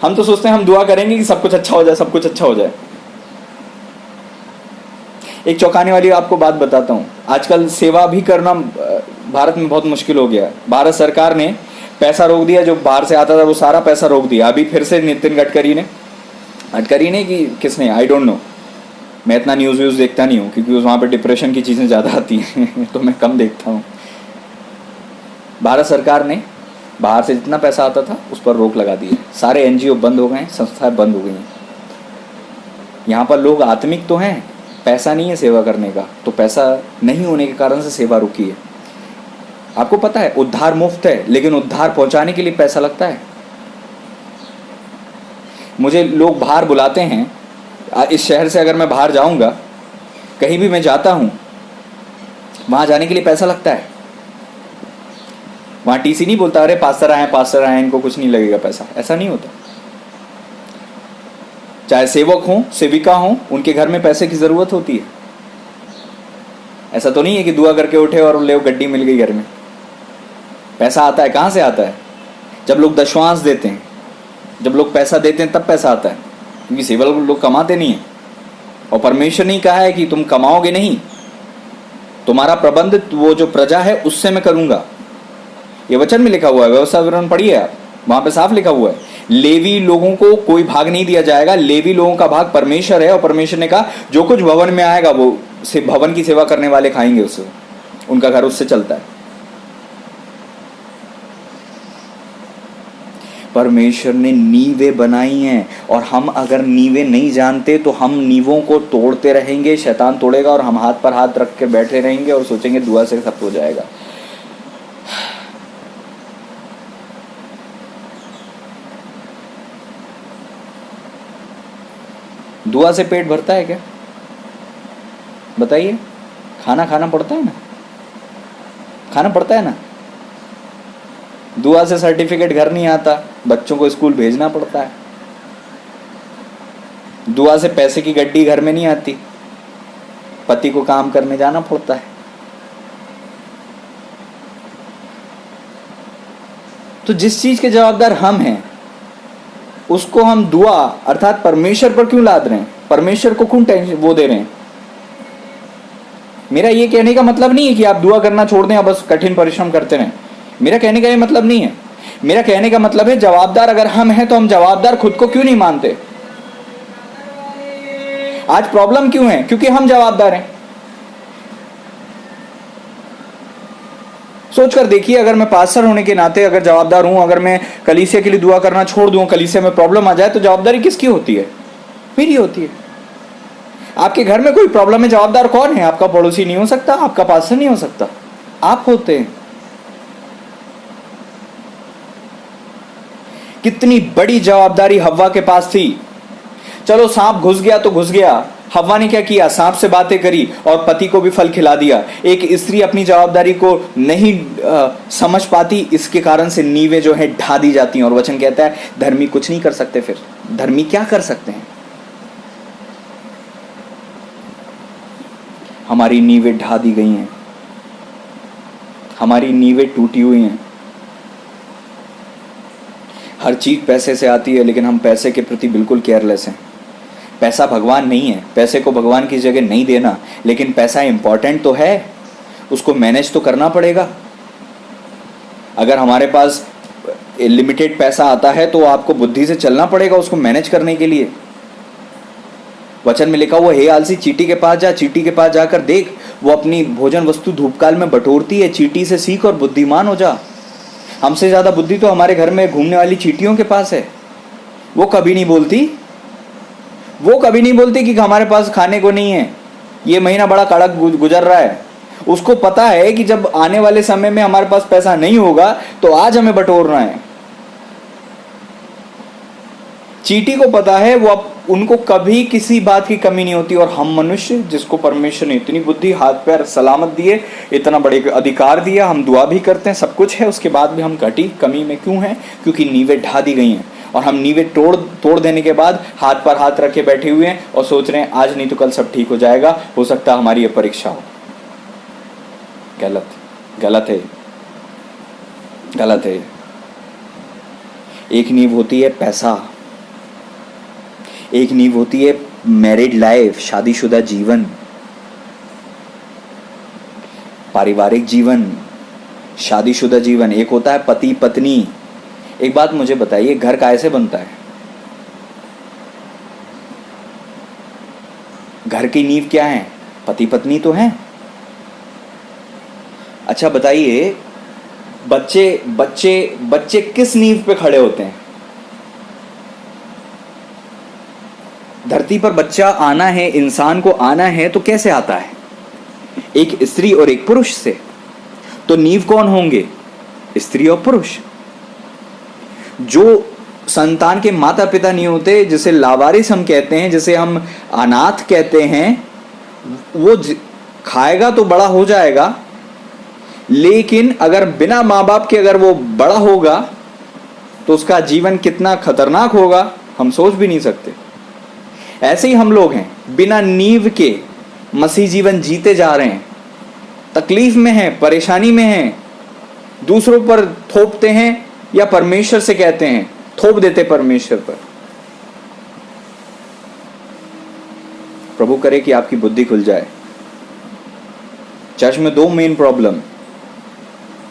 हम तो सोचते हैं हम दुआ करेंगे कि सब कुछ अच्छा हो जाए, सब कुछ अच्छा हो जाए। एक चौंकाने वाली आपको बात बताता हूं। आजकल सेवा भी करना भारत में बहुत मुश्किल हो गया है। भारत सरकार ने पैसा रोक दिया, जो बाहर से आता था वो सारा पैसा रोक दिया। अभी फिर से नितिन गडकरी ने कि किसने, आई डोंट नो, मैं इतना न्यूज़ व्यूज़ देखता नहीं हूँ क्योंकि वहाँ पे डिप्रेशन की चीज़ें ज़्यादा आती हैं तो मैं कम देखता हूँ। भारत सरकार ने बाहर से जितना पैसा आता था उस पर रोक लगा दी है। सारे एनजीओ बंद हो गए हैं, संस्थाएं बंद हो गई हैं। यहाँ पर लोग आत्मिक तो हैं, पैसा नहीं है सेवा करने का, तो पैसा नहीं होने के कारण से सेवा रुकी है। आपको पता है उद्धार मुफ्त है, लेकिन उद्धार पहुंचाने के लिए पैसा लगता है। मुझे लोग बाहर बुलाते हैं, इस शहर से अगर मैं बाहर जाऊंगा, कहीं भी मैं जाता हूं, वहां जाने के लिए पैसा लगता है। वहां टीसी नहीं बोलता अरे पास्टर आए इनको कुछ नहीं लगेगा पैसा, ऐसा नहीं होता। चाहे सेवक हो सेविका हो, उनके घर में पैसे की जरूरत होती है। ऐसा तो नहीं है कि दुआ करके उठे और ले गड्डी मिल गई घर में। पैसा आता है, कहां से आता है? जब लोग दशवांश देते हैं, जब लोग पैसा देते हैं तब पैसा आता है, क्योंकि सेवक लोग कमाते नहीं है। और परमेश्वर ने कहा है कि तुम कमाओगे नहीं, तुम्हारा प्रबंध वो जो प्रजा है उससे मैं करूंगा। ये वचन में लिखा हुआ है, व्यवस्था विवरण पढ़िए आप, वहां पे साफ लिखा हुआ है। लेवी लोगों को कोई भाग नहीं दिया जाएगा, लेवी लोगों का भाग परमेश्वर है। और परमेश्वर ने कहा जो कुछ भवन में आएगा वो से भवन की सेवा करने वाले खाएंगे उससे, उनका घर उससे चलता है। परमेश्वर ने नींवें बनाई हैं, और हम अगर नींवें नहीं जानते तो हम नींवों को तोड़ते रहेंगे, शैतान तोड़ेगा और हम हाथ पर हाथ रख के बैठे रहेंगे और सोचेंगे दुआ से सब हो जाएगा। दुआ से पेट भरता है क्या? बताइए। खाना खाना पड़ता है ना, खाना पड़ता है ना। दुआ से सर्टिफिकेट घर नहीं आता, बच्चों को स्कूल भेजना पड़ता है। दुआ से पैसे की गड्डी घर में नहीं आती, पति को काम करने जाना पड़ता है। तो जिस चीज के जवाबदार हम हैं उसको हम दुआ अर्थात परमेश्वर पर क्यों लाद रहे हैं? परमेश्वर को क्यों टेंशन वो दे रहे हैं? मेरा ये कहने का मतलब नहीं है कि आप दुआ करना छोड़ दें और बस कठिन परिश्रम करते रहें। मेरा कहने का ये मतलब नहीं है। मेरा कहने का मतलब है जवाबदार अगर हम हैं तो हम जवाबदार खुद को क्यों नहीं मानते? आज प्रॉब्लम क्यों है? क्योंकि हम जवाबदार हैं। सोचकर देखिए, अगर मैं पास्टर होने के नाते अगर जवाबदार हूं, अगर मैं कलीसिया के लिए दुआ करना छोड़ दूं, कलीसिया में प्रॉब्लम आ जाए, तो जवाबदारी किसकी होती है? मेरी होती है। आपके घर में कोई प्रॉब्लम है, जवाबदार कौन है? आपका पड़ोसी नहीं हो सकता, आपका पास्टर नहीं हो सकता, आप होते हैं। कितनी बड़ी जवाबदारी हव्वा के पास थी। चलो सांप घुस गया तो घुस गया, हव्वा ने क्या किया? सांप से बातें करी और पति को भी फल खिला दिया। एक स्त्री अपनी जवाबदारी को नहीं समझ पाती, इसके कारण से नींवें जो है ढा दी जाती हैं। और वचन कहता है धर्मी कुछ नहीं कर सकते। फिर धर्मी क्या कर सकते हैं? हमारी नींवें ढा दी गई हैं, हमारी नींवें टूटी हुई हैं। हर चीज पैसे से आती है, लेकिन हम पैसे के प्रति बिल्कुल केयरलेस हैं। पैसा भगवान नहीं है, पैसे को भगवान की जगह नहीं देना, लेकिन पैसा इंपॉर्टेंट तो है, उसको मैनेज तो करना पड़ेगा। अगर हमारे पास लिमिटेड पैसा आता है तो आपको बुद्धि से चलना पड़ेगा उसको मैनेज करने के लिए। वचन में लिखा हुआ हे आलसी चींटी के पास जा, चींटी के पास जाकर देख, वो अपनी भोजन वस्तु धूपकाल में बटोरती है, चींटी से सीख और बुद्धिमान हो जा। हमसे ज्यादा बुद्धि तो हमारे घर में घूमने वाली चींटियों के पास है। वो कभी नहीं बोलती, वो कभी नहीं बोलती कि हमारे पास खाने को नहीं है, ये महीना बड़ा कड़क गुजर रहा है। उसको पता है कि जब आने वाले समय में हमारे पास पैसा नहीं होगा तो आज हमें बटोरना है। चींटी को पता है, वो उनको कभी किसी बात की कमी नहीं होती। और हम मनुष्य जिसको परमेश्वर ने इतनी बुद्धि, हाथ पैर सलामत दिए, इतना बड़े अधिकार दिया, हम दुआ भी करते हैं, सब कुछ है, उसके बाद भी हम घटी कमी में क्यों हैं? क्योंकि नींवें ढा दी गई हैं। और हम नींवें तोड़ देने के बाद हाथ पर हाथ रखे बैठे हुए हैं और सोच रहे हैं आज नहीं तो कल सब ठीक हो जाएगा, हो सकता है हमारी ये परीक्षा हो। गलत है, गलत है। एक नींव होती है पैसा, एक नींव होती है मैरिड लाइफ, शादीशुदा जीवन, पारिवारिक जीवन, शादीशुदा जीवन। एक होता है पति पत्नी। एक बात मुझे बताइए, घर कैसे बनता है? घर की नींव क्या है? पति पत्नी तो हैं। अच्छा बताइए, बच्चे बच्चे बच्चे किस नींव पे खड़े होते हैं? धरती पर बच्चा आना है, इंसान को आना है तो कैसे आता है? एक स्त्री और एक पुरुष से। तो नींव कौन होंगे? स्त्री और पुरुष। जो संतान के माता पिता नहीं होते, जिसे लावारिस हम कहते हैं, जिसे हम अनाथ कहते हैं, वो खाएगा तो बड़ा हो जाएगा, लेकिन अगर बिना माँ बाप के अगर वो बड़ा होगा तो उसका जीवन कितना खतरनाक होगा हम सोच भी नहीं सकते। ऐसे ही हम लोग हैं, बिना नींव के मसीह जीवन जीते जा रहे हैं, तकलीफ में हैं, परेशानी में हैं, दूसरों पर थोपते हैं या परमेश्वर से कहते हैं, थोप देते परमेश्वर पर। प्रभु करे कि आपकी बुद्धि खुल जाए। चर्च में दो मेन प्रॉब्लम,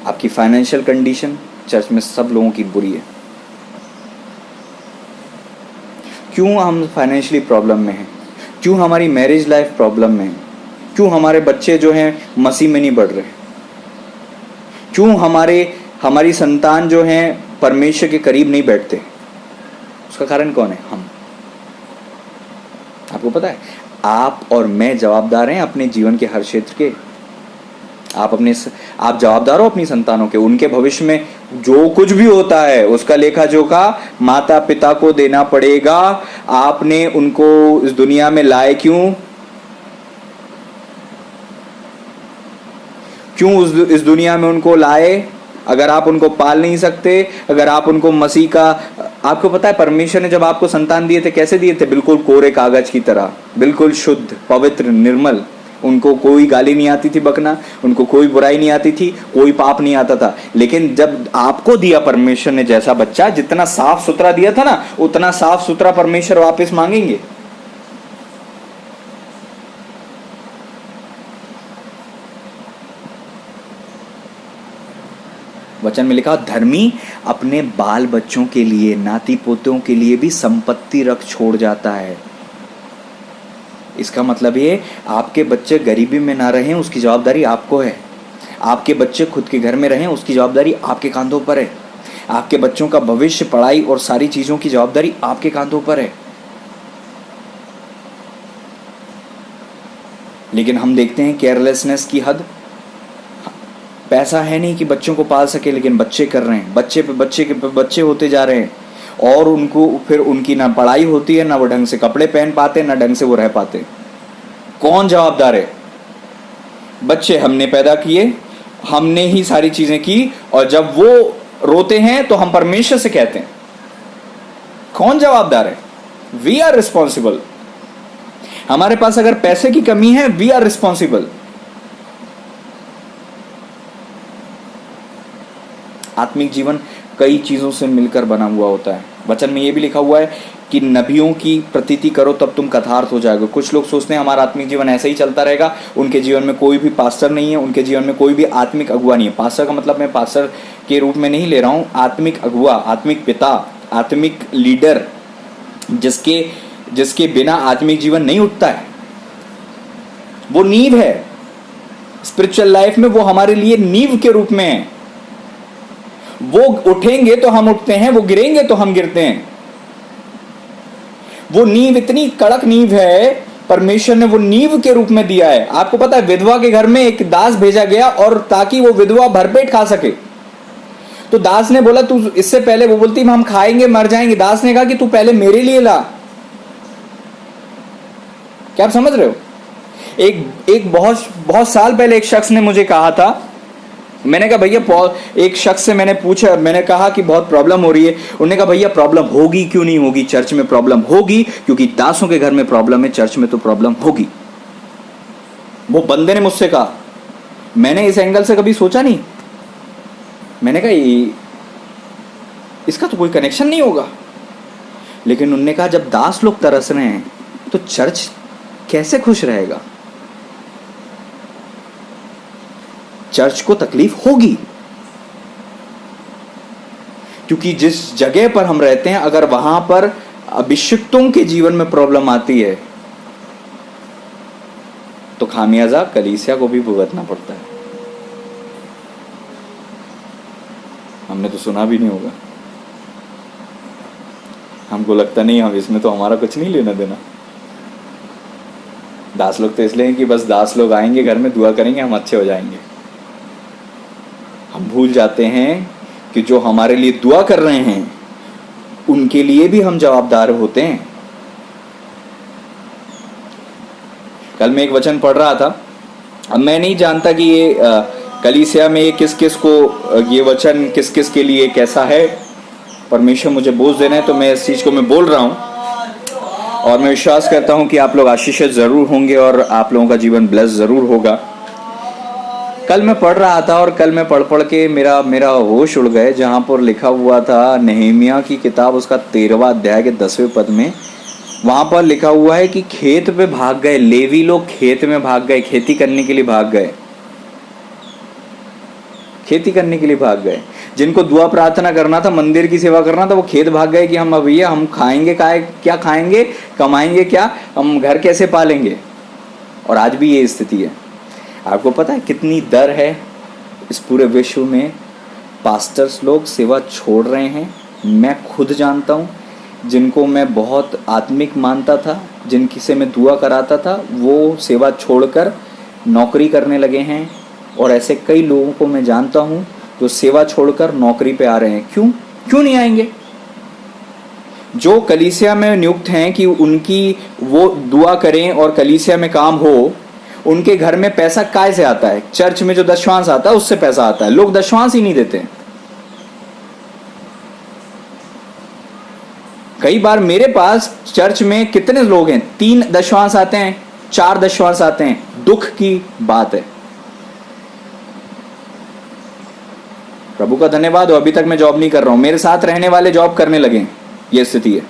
आपकी फाइनेंशियल कंडीशन चर्च में सब लोगों की बुरी है। क्यों हम फाइनेंशियली प्रॉब्लम में हैं? क्यों हमारी मैरिज लाइफ प्रॉब्लम में है? क्यों हमारे बच्चे जो हैं मसीह में नहीं बढ़ रहे? क्यों हमारी संतान जो हैं परमेश्वर के करीब नहीं बैठते? उसका कारण कौन है? हम। आपको पता है, आप और मैं जवाबदार हैं अपने जीवन के हर क्षेत्र के। आप जवाबदार हो अपनी संतानों के। उनके भविष्य में जो कुछ भी होता है उसका लेखा जोखा माता पिता को देना पड़ेगा। आपने उनको इस दुनिया में लाए क्यों इस दुनिया में उनको लाए? अगर आप उनको पाल नहीं सकते, अगर आप उनको मसीह का, आपको पता है परमेश्वर ने जब आपको संतान दिए थे कैसे दिए थे? बिल्कुल कोरे कागज की तरह, बिल्कुल शुद्ध, पवित्र, निर्मल। उनको कोई गाली नहीं आती थी बकना, उनको कोई बुराई नहीं आती थी, कोई पाप नहीं आता था। लेकिन जब आपको दिया परमेश्वर ने जैसा बच्चा, जितना साफ सुथरा दिया था ना, उतना साफ सुथरा परमेश्वर वापस मांगेंगे। वचन में लिखा, धर्मी अपने बाल बच्चों के लिए, नाती पोतों के लिए भी संपत्ति रख छोड़ जाता है। इसका मतलब ये, आपके बच्चे गरीबी में ना रहें उसकी जवाबदारी आपको है। आपके बच्चे खुद के घर में रहें उसकी जवाबदारी आपके कांधों पर है। आपके बच्चों का भविष्य, पढ़ाई और सारी चीजों की जवाबदारी आपके कांधों पर है। लेकिन हम देखते हैं केयरलेसनेस की हद। पैसा है नहीं कि बच्चों को पाल सके, लेकिन बच्चे कर रहे हैं, बच्चे पे बच्चे होते जा रहे हैं, और उनको फिर उनकी ना पढ़ाई होती है, ना वो ढंग से कपड़े पहन पाते, ना ढंग से वो रह पाते। कौन जवाबदार है? बच्चे हमने पैदा किए, हमने ही सारी चीजें की, और जब वो रोते हैं तो हम परमेश्वर से कहते हैं। कौन जवाबदार है? We are responsible. हमारे पास अगर पैसे की कमी है, वी आर रिस्पॉन्सिबल। आत्मिक जीवन कई चीजों से मिलकर बना हुआ होता है। वचन में यह भी लिखा हुआ है कि नबियों की प्रतीति करो तब तुम कथार्थ हो जाओगे। कुछ लोग सोचते हैं हमारा आत्मिक जीवन ऐसे ही चलता रहेगा, उनके जीवन में कोई भी पास्टर नहीं है, उनके जीवन में कोई भी आत्मिक अगुवा नहीं है। पास्टर का मतलब मैं पास्टर के रूप में नहीं ले रहा हूं, आत्मिक अगुवा, आत्मिक पिता, आत्मिक लीडर, जिसके बिना आत्मिक जीवन नहीं उठता है। वो नींव है स्पिरिचुअल लाइफ में, वो हमारे लिए नींव के रूप में है। वो उठेंगे तो हम उठते हैं, वो गिरेंगे तो हम गिरते हैं। वो नींव इतनी कड़क नींव है, परमेश्वर ने वो नींव के रूप में दिया है। आपको पता है, विधवा के घर में एक दास भेजा गया, और ताकि वो विधवा भरपेट खा सके। तो दास ने बोला, तू इससे पहले, वो बोलती हम खाएंगे मर जाएंगे। दास ने कहा कि तू पहले मेरे लिए ला। क्या आप समझ रहे हो? एक बहुत साल पहले एक शख्स ने मुझे कहा था, मैंने कहा भैया, एक शख्स से मैंने पूछा, मैंने कहा कि बहुत प्रॉब्लम हो रही है। उन्होंने कहा भैया प्रॉब्लम होगी क्यों नहीं होगी, चर्च में प्रॉब्लम होगी, क्योंकि दासों के घर में प्रॉब्लम है, चर्च में तो प्रॉब्लम होगी। वो बंदे ने मुझसे कहा, मैंने इस एंगल से कभी सोचा नहीं। मैंने कहा इसका तो कोई कनेक्शन नहीं होगा। लेकिन उन्होंने कहा जब दास लोग तरस रहे हैं तो चर्च कैसे खुश रहेगा? चर्च को तकलीफ होगी, क्योंकि जिस जगह पर हम रहते हैं, अगर वहां पर अभिषिक्तों के जीवन में प्रॉब्लम आती है तो खामियाजा कलीसिया को भी भुगतना पड़ता है। हमने तो सुना भी नहीं होगा, हमको लगता नहीं, हम इसमें तो हमारा कुछ नहीं लेना देना। दास लोग तो इसलिए कि बस दास लोग आएंगे घर में, दुआ करेंगे, हम अच्छे हो जाएंगे। हम भूल जाते हैं कि जो हमारे लिए दुआ कर रहे हैं उनके लिए भी हम जवाबदार होते हैं। कल मैं एक वचन पढ़ रहा था, अब मैं नहीं जानता कि ये कलीसिया में ये किस किस को, ये वचन किस किस के लिए कैसा है, परमेश्वर मुझे बोझ दे रहे हैं, तो मैं इस चीज़ को मैं बोल रहा हूँ और मैं विश्वास करता हूँ कि आप लोग आशीषित ज़रूर होंगे और आप लोगों का जीवन ब्लेस ज़रूर होगा। कल मैं पढ़ रहा था और कल मैं पढ़ के मेरा होश उड़ गए, जहाँ पर लिखा हुआ था नहमीया की किताब उसका 13वां अध्याय के 10वें पद में, वहाँ पर लिखा हुआ है कि खेत पे भाग गए, लेवी लोग खेत में भाग गए, खेती करने के लिए भाग गए, खेती करने के लिए भाग गए। जिनको दुआ प्रार्थना करना था, मंदिर की सेवा करना था, वो खेत भाग गए कि हम भैया हम खाएंगे क्या खाएंगे, कमाएंगे क्या, हम घर कैसे पालेंगे। और आज भी ये स्थिति है। आपको पता है कितनी दर है इस पूरे विश्व में, पास्टर्स लोग सेवा छोड़ रहे हैं। मैं खुद जानता हूँ, जिनको मैं बहुत आत्मिक मानता था, जिनकी से मैं दुआ कराता था, वो सेवा छोड़कर नौकरी करने लगे हैं। और ऐसे कई लोगों को मैं जानता हूँ जो सेवा छोड़कर नौकरी पे आ रहे हैं। क्यों नहीं आएंगे? जो कलीसिया में नियुक्त हैं कि उनकी वो दुआ करें और कलीसिया में काम हो, उनके घर में पैसा काय से आता है? चर्च में जो दशवांश आता है उससे पैसा आता है। लोग दशवांश ही नहीं देते। कई बार मेरे पास चर्च में कितने लोग हैं, 3 दशवांश आते हैं, 4 दशवांश आते हैं। दुख की बात है। प्रभु का धन्यवाद हो, अभी तक मैं जॉब नहीं कर रहा हूं। मेरे साथ रहने वाले जॉब करने लगे, ये स्थिति है।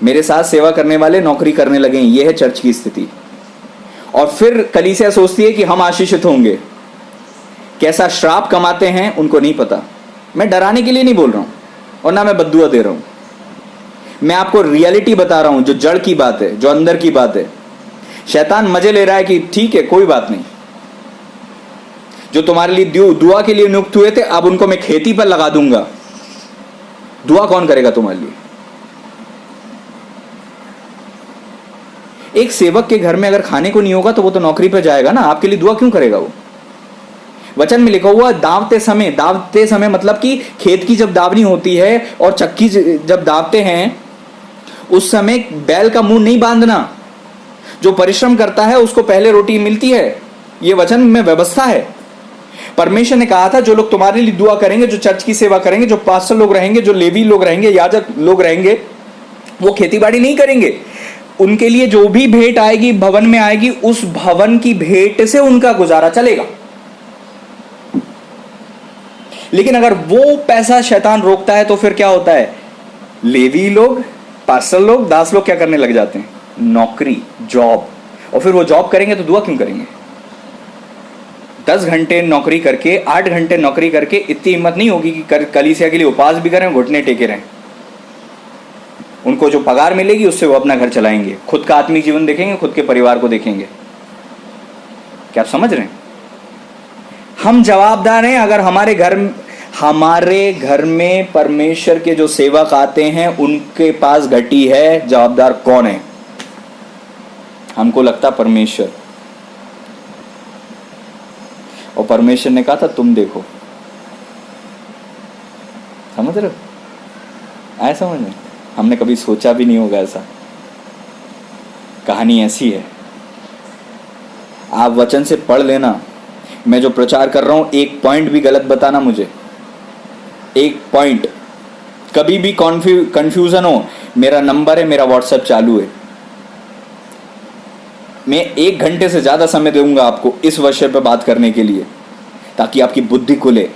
मेरे साथ सेवा करने वाले नौकरी करने लगे, ये है चर्च की स्थिति। और फिर कलीसिया सोचती है कि हम आशीषित होंगे। कैसा श्राप कमाते हैं उनको नहीं पता। मैं डराने के लिए नहीं बोल रहा हूं और ना मैं बद्दुआ दे रहा हूं। मैं आपको रियलिटी बता रहा हूं, जो जड़ की बात है, जो अंदर की बात है। शैतान मजे ले रहा है कि ठीक है, कोई बात नहीं, जो तुम्हारे लिए दुआ के लिए नियुक्त हुए थे, अब उनको मैं खेती पर लगा दूंगा। दुआ कौन करेगा तुम्हारे लिए? एक सेवक के घर में अगर खाने को नहीं होगा तो वो तो नौकरी पर जाएगा ना, आपके लिए दुआ क्यों करेगा वो? वचन में लिखा हुआ दावते समय मतलब कि खेत की जब दावनी होती है और चक्की जब दावते हैं, उस समय बैल का मुंह नहीं बांधना। जो परिश्रम करता है उसको पहले रोटी मिलती है। ये वचन में व्यवस्था है। परमेश्वर ने कहा था जो लोग तुम्हारे लिए दुआ करेंगे, जो चर्च की सेवा करेंगे, जो पास्टर लोग रहेंगे, जो लेवी लोग रहेंगे, याजक लोग रहेंगे, वो खेतीबाड़ी नहीं करेंगे। उनके लिए जो भी भेंट आएगी, भवन में आएगी, उस भवन की भेंट से उनका गुजारा चलेगा। लेकिन अगर वो पैसा शैतान रोकता है तो फिर क्या होता है? लेवी लोग, पास्टर लोग, दास लोग क्या करने लग जाते हैं? नौकरी, जॉब। और फिर वो जॉब करेंगे तो दुआ क्यों करेंगे? 10 घंटे नौकरी करके, 8 घंटे नौकरी करके इतनी हिम्मत नहीं होगी कि कलीसिया के लिए उपवास भी करें, घुटने टेके रहें। उनको जो पगार मिलेगी उससे वो अपना घर चलाएंगे, खुद का आत्मिक जीवन देखेंगे, खुद के परिवार को देखेंगे। क्या आप समझ रहे हैं? हम जवाबदार हैं। अगर हमारे घर में परमेश्वर के जो सेवक आते हैं उनके पास घटी है, जवाबदार कौन है? हमको लगता परमेश्वर। और परमेश्वर ने कहा था तुम देखो। समझ रहे हो? ऐसा समझ में हमने कभी सोचा भी नहीं होगा ऐसा। कहानी ऐसी है। आप वचन से पढ़ लेना। मैं जो प्रचार कर रहा हूं, एक पॉइंट भी गलत बताना मुझे, एक पॉइंट। कभी भी कंफ्यूजन हो, मेरा नंबर है, मेरा व्हाट्सएप चालू है। मैं 1 घंटे से ज्यादा समय दूंगा आपको इस विषय पर बात करने के लिए, ताकि आपकी बुद्धि खुले।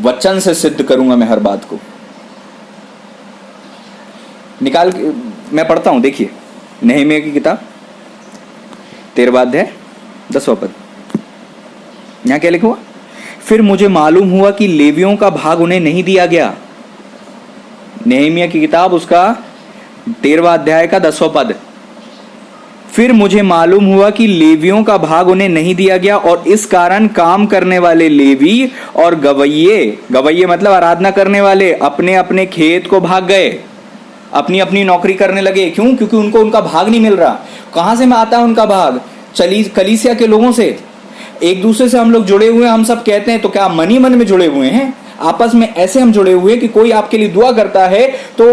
वचन से सिद्ध करूंगा मैं हर बात को। निकाल के मैं पढ़ता हूं, देखिए नहमीया की किताब 13वां अध्याय 10वां पद। यहां क्या लिखा हुआ? फिर मुझे मालूम हुआ कि लेवियों का भाग उन्हें नहीं दिया गया। नहमीया की किताब उसका 13वां अध्याय का 10वां पद। फिर मुझे मालूम हुआ कि लेवियों का भाग उन्हें नहीं दिया गया, और इस कारण काम करने वाले लेवी और गवैये मतलब आराधना करने वाले अपने अपने खेत को भाग गए, अपनी अपनी नौकरी करने लगे। क्यों? क्योंकि उनको उनका भाग नहीं मिल रहा। कहां से आता है उनका भाग? कलीसिया के लोगों से। एक दूसरे से हम लोग जुड़े हुए हैं। हम सब कहते हैं, तो क्या मन ही मन में जुड़े हुए हैं? आपस में ऐसे हम जुड़े हुए कि कोई आपके लिए दुआ करता है तो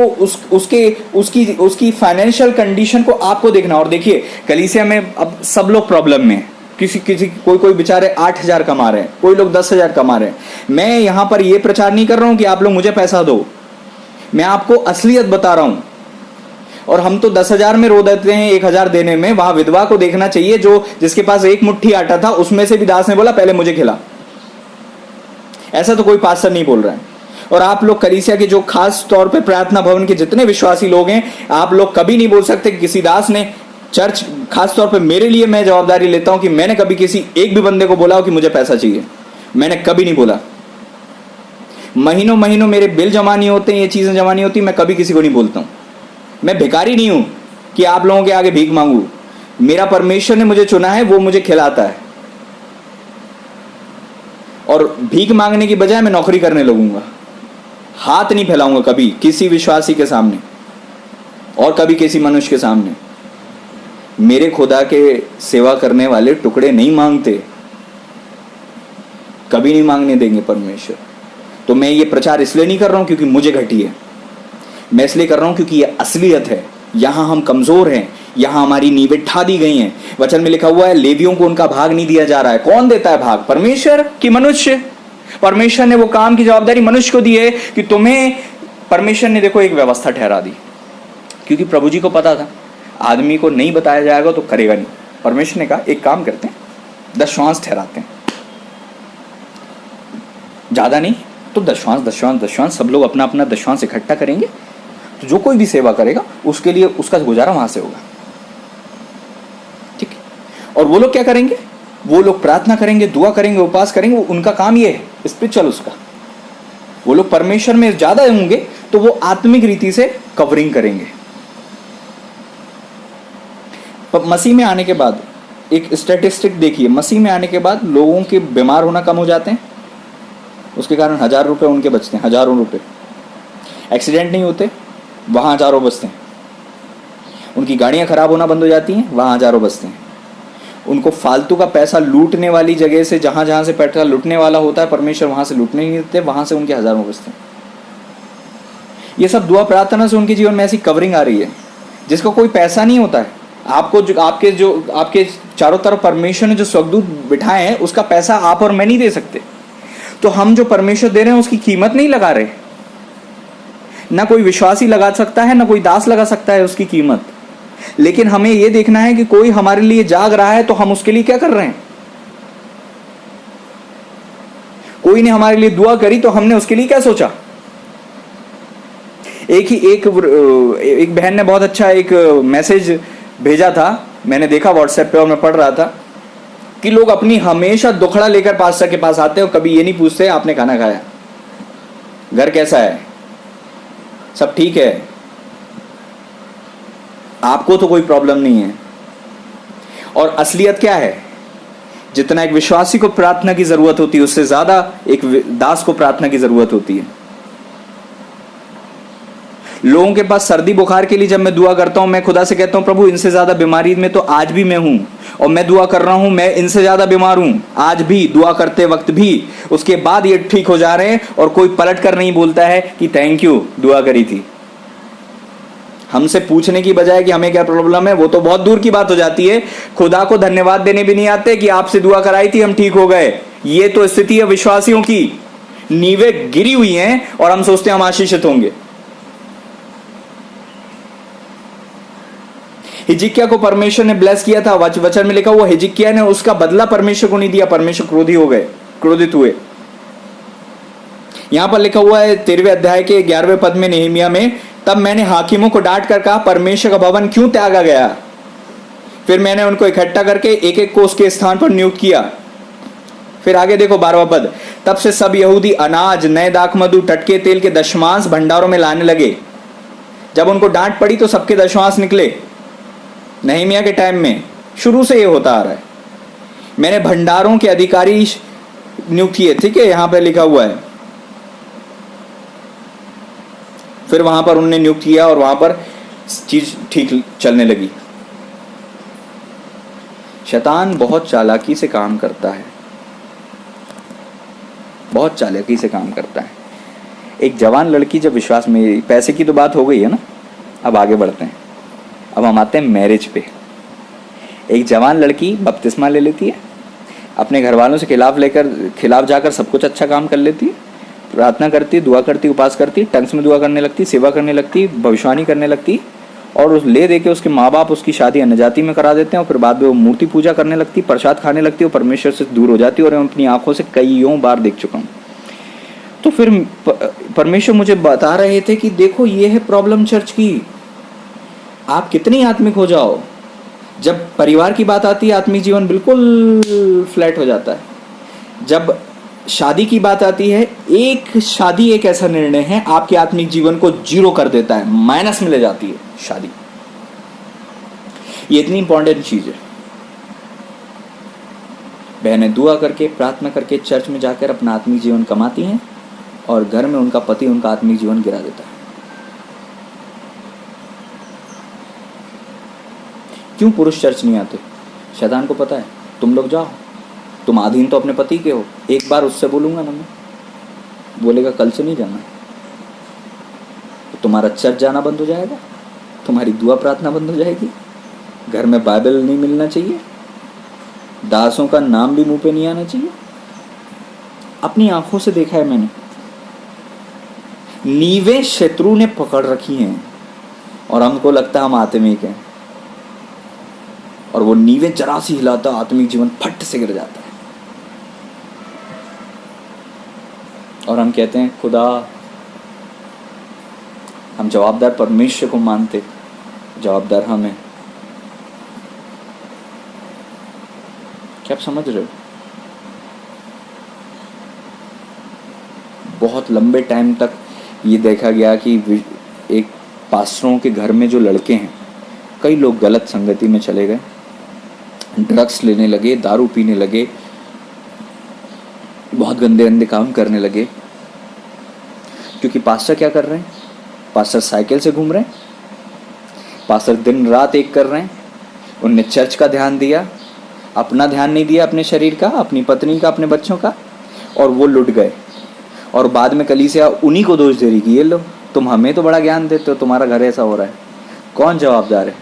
उसकी फाइनेंशियल कंडीशन को आपको देखना। और देखिए कलीसिया में अब सब लोग प्रॉब्लम में हैं। कोई बेचारे 8,000 कमा रहे हैं, कोई लोग 10,000 कमा रहे हैं। मैं यहां पर यह प्रचार नहीं कर रहा हूं कि आप लोग मुझे पैसा दो, मैं आपको असलियत बता रहा हूं। और हम तो 10,000 में रो देते हैं 1,000 देने में। वहां विधवा को देखना चाहिए जो जिसके पास एक मुट्ठी आटा था, उसमें से भी दास ने बोला पहले मुझे खिला। ऐसा तो कोई पास्टर नहीं बोल रहा है। और आप लोग कलीसिया के जो खास तौर पे प्रार्थना भवन के जितने विश्वासी लोग हैं, आप लोग कभी नहीं बोल सकते कि किसी दास ने चर्च, खास तौर पे मेरे लिए मैं जवाबदारी लेता हूं कि मैंने कभी किसी एक भी बंदे को बोला हो कि मुझे पैसा चाहिए। मैंने कभी नहीं बोला। महीनों महीनों मेरे बिल जमा नहीं होते, ये चीजें जमा नहीं होती, मैं कभी किसी को नहीं बोलता हूं। मैं भिखारी नहीं हूं कि आप लोगों के आगे भीख मांगू। मेरा परमेश्वर ने मुझे चुना है, वो मुझे खिलाता है। और भीख मांगने की बजाय मैं नौकरी करने लगूंगा। हाथ नहीं फैलाऊंगा कभी किसी विश्वासी के सामने और कभी किसी मनुष्य के सामने। मेरे खुदा के सेवा करने वाले टुकड़े नहीं मांगते, कभी नहीं मांगने देंगे परमेश्वर। तो मैं ये प्रचार इसलिए नहीं कर रहा हूं क्योंकि मुझे घटी है, मैं इसलिए कर रहा हूं क्योंकि ये असलियत है। यहां हम कमजोर हैं, यहां हमारी नींवें ठा दी गई हैं। वचन में लिखा हुआ है लेवियों को उनका भाग नहीं दिया जा रहा है। कौन देता है भाग, परमेश्वर कि मनुष्य? परमेश्वर ने वो काम की जवाबदारी मनुष्य को दी है कि तुम्हें, परमेश्वर ने देखो एक व्यवस्था ठहरा दी, क्योंकि प्रभु जी को पता था आदमी को नहीं बताया जाएगा तो करेगा नहीं। परमेश्वर ने कहा एक काम करते हैं, दशवांश ठहराते हैं, ज्यादा नहीं तो दशवांश सब लोग अपना अपना दशवांश इकट्ठा करेंगे, तो जो कोई भी सेवा करेगा उसके लिए उसका गुजारा वहां से होगा। ठीक है? और वो लोग क्या करेंगे? वो लोग प्रार्थना करेंगे, दुआ करेंगे, उपवास करेंगे। उनका काम ये है स्पिरिचुअल, उसका वो लोग परमेश्वर में ज्यादा होंगे तो वो आत्मिक रीति से कवरिंग करेंगे। मसीह में आने के बाद एक स्टैटिस्टिक देखिए, मसीह में आने के बाद लोगों के बीमार होना कम हो जाते हैं, उसके कारण 1,000 रुपए उनके बचते हैं, हजारों रुपए। एक्सीडेंट नहीं होते, वहां हजारों बचते हैं। उनकी गाड़ियां खराब होना बंद हो जाती हैं, वहां हजारों बचते हैं। उनको फालतू का पैसा लूटने वाली जगह से, जहां जहां से पैसा लूटने वाला होता है, परमेश्वर वहां से लूटने नहीं देते, वहां से उनके हजारों बचते हैं। ये सब दुआ प्रार्थना से उनके जीवन में ऐसी कवरिंग आ रही है जिसका कोई पैसा नहीं होता है। आपके चारों तरफ परमेश्वर ने जो स्वर्गदूत बिठाए हैं, उसका पैसा आप और मैं नहीं दे सकते। तो हम जो परमेश्वर दे रहे हैं उसकी कीमत नहीं लगा रहे। ना कोई विश्वासी लगा सकता है, ना कोई दास लगा सकता है उसकी कीमत। लेकिन हमें यह देखना है कि कोई हमारे लिए जाग रहा है तो हम उसके लिए क्या कर रहे हैं। कोई ने हमारे लिए दुआ करी तो हमने उसके लिए क्या सोचा। एक बहन ने बहुत अच्छा एक मैसेज भेजा था, मैंने देखा व्हाट्सएप पे और मैं पढ़ रहा था कि लोग अपनी हमेशा दुखड़ा लेकर पास्टर के पास आते हैं और कभी ये नहीं पूछते आपने खाना खाया, घर कैसा है, सब ठीक है, आपको तो कोई प्रॉब्लम नहीं है। और असलियत क्या है? जितना एक विश्वासी को प्रार्थना की जरूरत होती है उससे ज्यादा एक दास को प्रार्थना की जरूरत होती है। लोगों के पास सर्दी बुखार के लिए जब मैं दुआ करता हूं, मैं खुदा से कहता हूं प्रभु इनसे ज्यादा बीमारी में तो आज भी मैं हूं, और मैं दुआ कर रहा हूं, मैं इनसे ज्यादा बीमार हूं आज भी, दुआ करते वक्त भी। उसके बाद ये ठीक हो जा रहे हैं और कोई पलट कर नहीं बोलता है कि थैंक यू दुआ करी थी। हमसे पूछने की बजाय कि हमें क्या प्रॉब्लम है, वो तो बहुत दूर की बात हो जाती है। खुदा को धन्यवाद देने भी नहीं आते कि आपसे दुआ कराई थी हम ठीक हो गए। ये तो स्थिति है विश्वासियों की, नींवें गिरी हुई हैं और हम सोचते हैं हम आशीषित होंगे। हिजकिय्याह को परमेश्वर ने ब्लेस किया था, वचन में लिखा हुआ हिजकिय्याह ने उसका बदला परमेश्वर को नहीं दिया, परमेश्वर क्रोधी हो गए, क्रोधित हुए। यहां पर लिखा हुआ है 13वें अध्याय के 11वें पद में नेहमिया में, तब मैंने हाकिमों को डांट कर कहा परमेश्वर का भवन क्यों त्यागा गया। फिर मैंने उनको इकट्ठा करके एक एक को उसके स्थान पर नियुक्त किया। फिर आगे देखो 12वां पद, तब से सब यहूदी अनाज, नए दाखमधु, टटके तेल के दशमांश भंडारों में लाने लगे। जब उनको डांट पड़ी तो सबके दशमांश निकले। नेहमिया के टाइम में शुरू से ये होता आ रहा है। मैंने भंडारों के अधिकारी नियुक्त किए, ठीक है, यहां पर लिखा हुआ है। फिर वहां पर उन्होंने नियुक्त किया और वहां पर चीज ठीक चलने लगी। शैतान बहुत चालाकी से काम करता है। बहुत चालाकी से काम करता है। एक जवान लड़की जब विश्वास में, पैसे की तो बात हो गई है ना, अब आगे बढ़ते हैं। अब हम आते हैं मैरिज पे। एक जवान लड़की बपतिस्मा ले लेती है, अपने घर वालों से खिलाफ जाकर सब कुछ अच्छा काम कर लेती है, प्रार्थना करती, दुआ करती, उपास करती, टंग्स में दुआ करने लगती, सेवा करने लगती, भविष्यवाणी करने लगती, और उस ले दे के उसके माँ बाप उसकी शादी अन्य जाति में करा देते हैं, और फिर बाद में वो मूर्ति पूजा करने लगती, प्रसाद खाने लगती, और परमेश्वर से दूर हो जाती है। और मैं अपनी आंखों से कईयों बार देख चुका हूँ। तो फिर परमेश्वर मुझे बता रहे थे कि देखो ये है प्रॉब्लम चर्च की, आप कितनी आत्मिक हो जाओ, जब परिवार की बात आती है आत्मिक जीवन बिल्कुल फ्लैट हो जाता है। जब शादी की बात आती है, एक शादी एक ऐसा निर्णय है आपके आत्मिक जीवन को जीरो कर देता है, माइनस में ले जाती है शादी। ये इतनी इंपॉर्टेंट चीज है। बहनें दुआ करके, प्रार्थना करके, चर्च में जाकर अपना आत्मिक जीवन कमाती हैं, और घर में उनका पति उनका आत्मिक जीवन गिरा देता है। क्यों पुरुष चर्च नहीं आते? शैतान को पता है तुम लोग जाओ, तुम अधीन तो अपने पति के हो। एक बार उससे बोलूंगा ना मैं, बोलेगा कल से नहीं जाना, तो तुम्हारा चर्च जाना बंद हो जाएगा, तुम्हारी दुआ प्रार्थना बंद हो जाएगी, घर में बाइबल नहीं मिलना चाहिए, दासों का नाम भी मुंह पे नहीं आना चाहिए। अपनी आंखों से देखा है मैंने, नींवें शत्रु ने पकड़ रखी हैं, और हमको लगता है हम आत्मिक हैं, और वो नींवें जरा सी हिलाता आत्मिक जीवन फट से गिर जाता है। और हम कहते हैं खुदा, हम जवाबदार परमेश्वर को मानते, जवाबदार हमें। क्या आप समझ रहे हो? बहुत लंबे टाइम तक ये देखा गया कि एक पास्टरों के घर में जो लड़के हैं, कई लोग गलत संगति में चले गए, ड्रग्स लेने लगे, दारू पीने लगे, बहुत गंदे गंदे काम करने लगे। क्योंकि पास्टर क्या कर रहे हैं? पास्टर साइकिल से घूम रहे हैं, पास्टर दिन रात एक कर रहे हैं। उनने चर्च का ध्यान दिया, अपना ध्यान नहीं दिया, अपने शरीर का, अपनी पत्नी का, अपने बच्चों का, और वो लुट गए। और बाद में कलीसिया उन्हीं को दोष दे रही कि ये लो, तुम हमें तो बड़ा ज्ञान देते हो, तुम्हारा घर ऐसा हो रहा है। कौन जवाबदार है?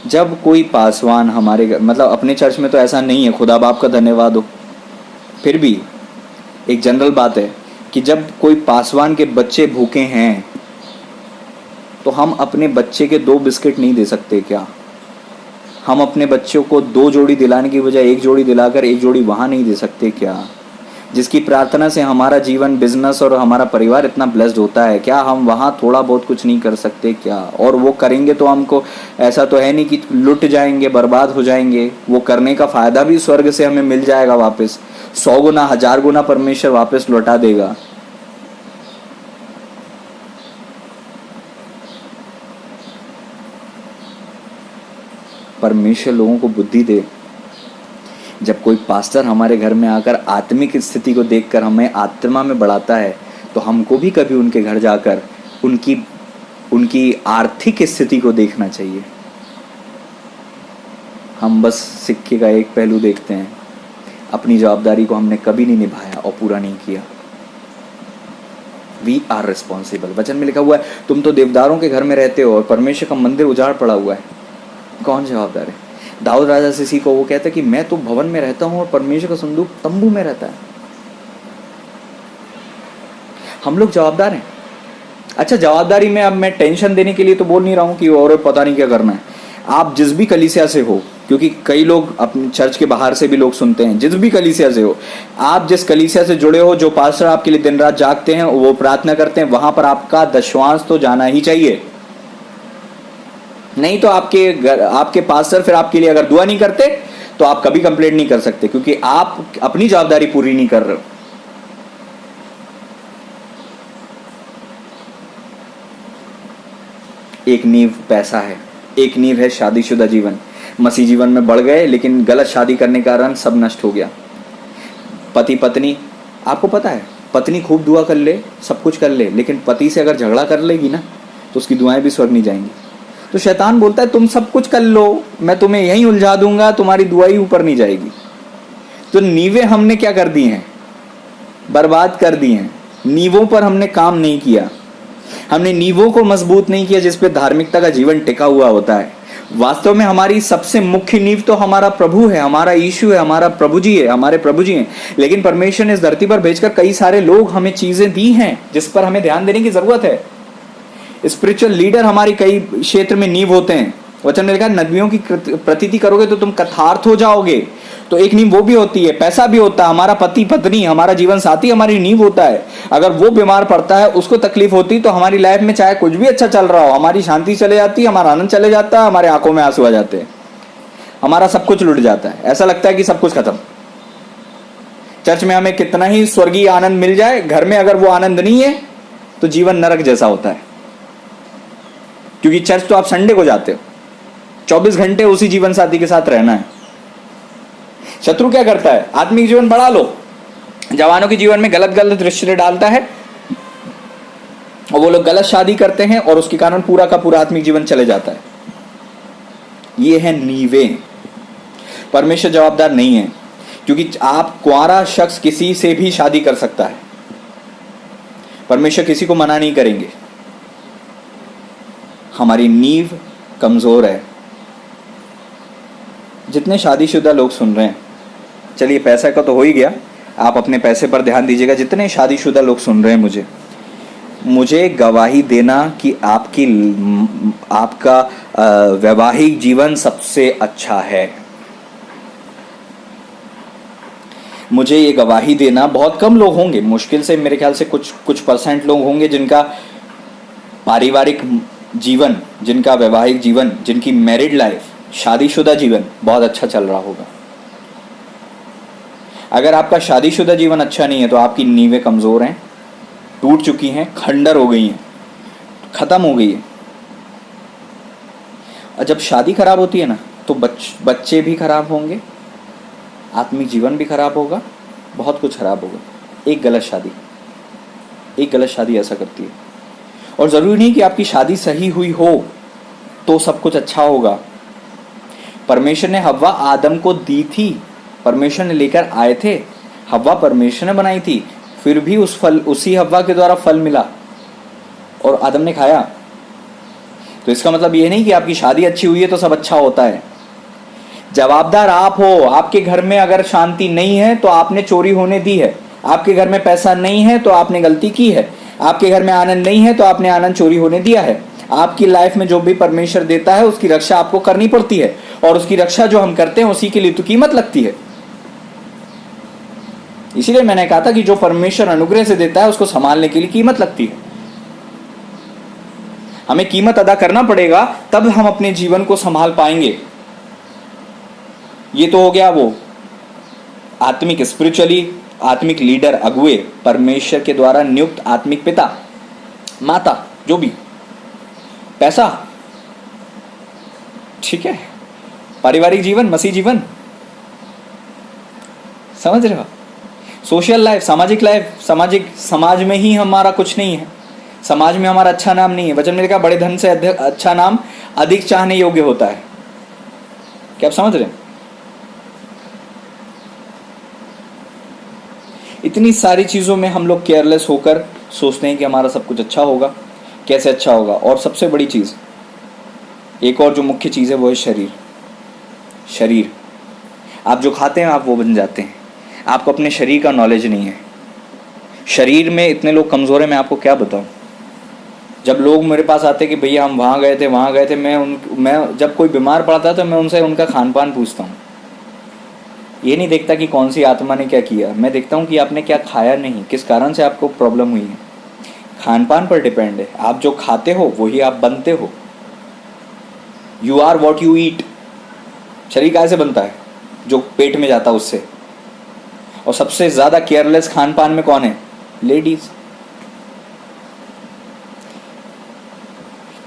जब कोई पासवान हमारे घर, मतलब अपने चर्च में तो ऐसा नहीं है, खुदा बाप का धन्यवाद हो, फिर भी एक जनरल बात है कि जब कोई पासवान के बच्चे भूखे हैं, तो हम अपने बच्चे के 2 बिस्किट नहीं दे सकते क्या? हम अपने बच्चों को 2 जोड़ी दिलाने की बजाय 1 जोड़ी दिलाकर 1 जोड़ी वहाँ नहीं दे सकते क्या? जिसकी प्रार्थना से हमारा जीवन, बिजनेस और हमारा परिवार इतना ब्लेस्ड होता है, क्या हम वहाँ थोड़ा बहुत कुछ नहीं कर सकते क्या? और वो करेंगे तो हमको ऐसा तो है नहीं कि लुट जाएंगे, बर्बाद हो जाएंगे। वो करने का फ़ायदा भी स्वर्ग से हमें मिल जाएगा वापस, 100 गुना 1000 गुना परमेश्वर वापस लौटा देगा। परमेश्वर लोगों को बुद्धि दे। जब कोई पास्टर हमारे घर में आकर आत्मिक स्थिति को देखकर हमें आत्मा में बढ़ाता है, तो हमको भी कभी उनके घर जाकर उनकी आर्थिक स्थिति को देखना चाहिए। हम बस सिक्के का एक पहलू देखते हैं, अपनी जवाबदारी को हमने कभी नहीं निभाया और पूरा नहीं किया। We are responsible. वचन में लिखा हुआ है, तुम तो देवदारों के घर में रहते हो और परमेश्वर का मंदिर उजाड़ पड़ा हुआ है। कौन जवाबदार है? दाऊद राजा से सीखो, वो कहता है कि मैं तो भवन में रहता हूँ और परमेश्वर का संदूक तंबू में रहता है। हम लोग जवाबदार हैं। अच्छा, जवाबदारी में अब मैं टेंशन देने के लिए तो बोल नहीं रहा हूँ कि और पता नहीं क्या करना है। आप जिस भी कलीसिया से हो, क्योंकि कई लोग अपने चर्च के बाहर से भी लोग सुनते हैं, जिस भी कलीसिया से हो, आप जिस कलीसिया से जुड़े हो, जो पास्टर आपके लिए दिन रात जागते हैं, वो प्रार्थना करते हैं, वहां पर आपका दशवांश तो जाना ही चाहिए। नहीं तो आपके पास्टर फिर आपके लिए अगर दुआ नहीं करते तो आप कभी कंप्लेंट नहीं कर सकते, क्योंकि आप अपनी जवाबदारी पूरी नहीं कर रहे हो। एक नींव पैसा है, एक नींव है शादीशुदा जीवन। मसीह जीवन में बढ़ गए, लेकिन गलत शादी करने के कारण सब नष्ट हो गया। पति पत्नी, आपको पता है, पत्नी खूब दुआ कर ले, सब कुछ कर ले, लेकिन पति से अगर झगड़ा कर लेगी ना, तो उसकी दुआएं भी स्वर्ग नहीं जाएंगी। तो शैतान बोलता है तुम सब कुछ कर लो, मैं तुम्हें यहीं उलझा दूंगा, तुम्हारी दुआई ऊपर नहीं जाएगी। तो नींवें हमने क्या कर दी हैं? बर्बाद कर दिए हैं। नींवों पर हमने काम नहीं किया, हमने नींवों को मजबूत नहीं किया जिस पे धार्मिकता का जीवन टिका हुआ होता है। वास्तव में हमारी सबसे मुख्य नींव तो हमारा प्रभु है, हमारा यीशु है, हमारा प्रभु जी है, हमारे प्रभु जी हैं। लेकिन परमेश्वर ने इस धरती पर भेजकर कई सारे लोग हमें चीजें दी हैं जिस पर हमें ध्यान देने की जरूरत है। स्पिरिचुअल लीडर हमारी कई क्षेत्र में नींव होते हैं। वचन में लिखा है नदियों की प्रतीति करोगे तो तुम कथार्थ हो जाओगे। तो एक नींव वो भी होती है, पैसा भी होता है, हमारा पति पत्नी, हमारा जीवन साथी हमारी नींव होता है। अगर वो बीमार पड़ता है, उसको तकलीफ होती, तो हमारी लाइफ में चाहे कुछ भी अच्छा चल रहा हो, हमारी शांति चले जाती है, हमारा आनंद चले जाता है, हमारे आंखों में आंसू आ जाते हैं, हमारा सब कुछ लुट जाता है, ऐसा लगता है कि सब कुछ खत्म। चर्च में हमें कितना ही स्वर्गीय आनंद मिल जाए, घर में अगर वो आनंद नहीं है तो जीवन नरक जैसा होता है। क्योंकि चर्च तो आप संडे को जाते हो, 24 घंटे उसी जीवन साथी के साथ रहना है। शत्रु क्या करता है? आत्मिक जीवन बढ़ा लो, जवानों के जीवन में गलत गलत रिश्ते डालता है और वो लोग गलत शादी करते हैं और उसके कारण पूरा का पूरा आत्मिक जीवन चले जाता है। ये है नींवें। परमेश्वर जवाबदार नहीं है, क्योंकि आप कुंवारा शख्स किसी से भी शादी कर सकता है, परमेश्वर किसी को मना नहीं करेंगे। हमारी नींव कमजोर है। जितने शादीशुदा लोग सुन रहे हैं, चलिए पैसा का तो हो ही गया, आप अपने पैसे पर ध्यान दीजिएगा। जितने शादीशुदा लोग सुन रहे हैं, मुझे गवाही देना कि आपका वैवाहिक जीवन सबसे अच्छा है। मुझे ये गवाही देना, बहुत कम लोग होंगे, मुश्किल से मेरे ख्याल से कुछ परसेंट लोग होंगे जिनका पारिवारिक जीवन, जिनका वैवाहिक जीवन, जिनकी मैरिड लाइफ, शादीशुदा जीवन बहुत अच्छा चल रहा होगा। अगर आपका शादीशुदा जीवन अच्छा नहीं है तो आपकी नींवें कमजोर हैं, टूट चुकी हैं, खंडर हो गई हैं, खत्म हो गई है। और जब शादी खराब होती है ना, तो बच्चे भी खराब होंगे, आत्मिक जीवन भी खराब होगा, बहुत कुछ खराब होगा। एक गलत शादी ऐसा करती है। और जरूरी नहीं कि आपकी शादी सही हुई हो तो सब कुछ अच्छा होगा। परमेश्वर ने हव्वा आदम को दी थी, परमेश्वर ने लेकर आए थे, हव्वा परमेश्वर ने बनाई थी, फिर भी उसी हव्वा के द्वारा फल मिला और आदम ने खाया। तो इसका मतलब ये नहीं कि आपकी शादी अच्छी हुई है तो सब अच्छा होता है। जवाबदार आप हो। आपके घर में अगर शांति नहीं है तो आपने चोरी होने दी है, आपके घर में पैसा नहीं है तो आपने गलती की है, आपके घर में आनंद नहीं है तो आपने आनंद चोरी होने दिया है। आपकी लाइफ में जो भी परमेश्वर देता है उसकी रक्षा आपको करनी पड़ती है, और उसकी रक्षा जो हम करते हैं उसी के लिए तो कीमत लगती है। इसीलिए मैंने कहा था कि जो परमेश्वर अनुग्रह से देता है उसको संभालने के लिए कीमत लगती है। हमें कीमत अदा करना पड़ेगा, तब हम अपने जीवन को संभाल पाएंगे। ये तो हो गया वो आत्मिक, स्पिरिचुअली आत्मिक लीडर, अगुए, परमेश्वर के द्वारा नियुक्त आत्मिक पिता, माता, जो भी, पैसा, ठीक है, पारिवारिक जीवन, मसीह जीवन, समझ रहे हो, सोशल लाइफ, सामाजिक लाइफ, समाज में ही हमारा कुछ नहीं है, समाज में हमारा अच्छा नाम नहीं है। वचन में लिखा बड़े धन से अच्छा नाम अधिक चाहने योग्य होता है। क्या आप समझ रहे हैं? इतनी सारी चीजों में हम लोग केयरलेस होकर सोचते हैं कि हमारा सब कुछ अच्छा होगा। कैसे अच्छा होगा? और सबसे बड़ी चीज, एक और जो मुख्य चीज है वो है शरीर। आप जो खाते हैं आप वो बन जाते हैं। आपको अपने शरीर का नॉलेज नहीं है। शरीर में इतने लोग कमजोर हैं, मैं आपको क्या बताऊं। जब लोग मेरे पास आते कि भैया हम वहाँ गए थे, मैं जब कोई बीमार पड़ता है तो मैं उनसे उनका खान पान पूछता हूँ। ये नहीं देखता कि कौन सी आत्मा ने क्या किया, मैं देखता हूँ कि आपने क्या खाया नहीं, किस कारण से आपको प्रॉब्लम हुई है। खान पान पर डिपेंड है। आप जो खाते हो वही आप बनते हो। You are what you eat. शरीर कैसे बनता है? जो पेट में जाता है उससे। और सबसे ज्यादा केयरलेस खान पान में कौन है? लेडीज।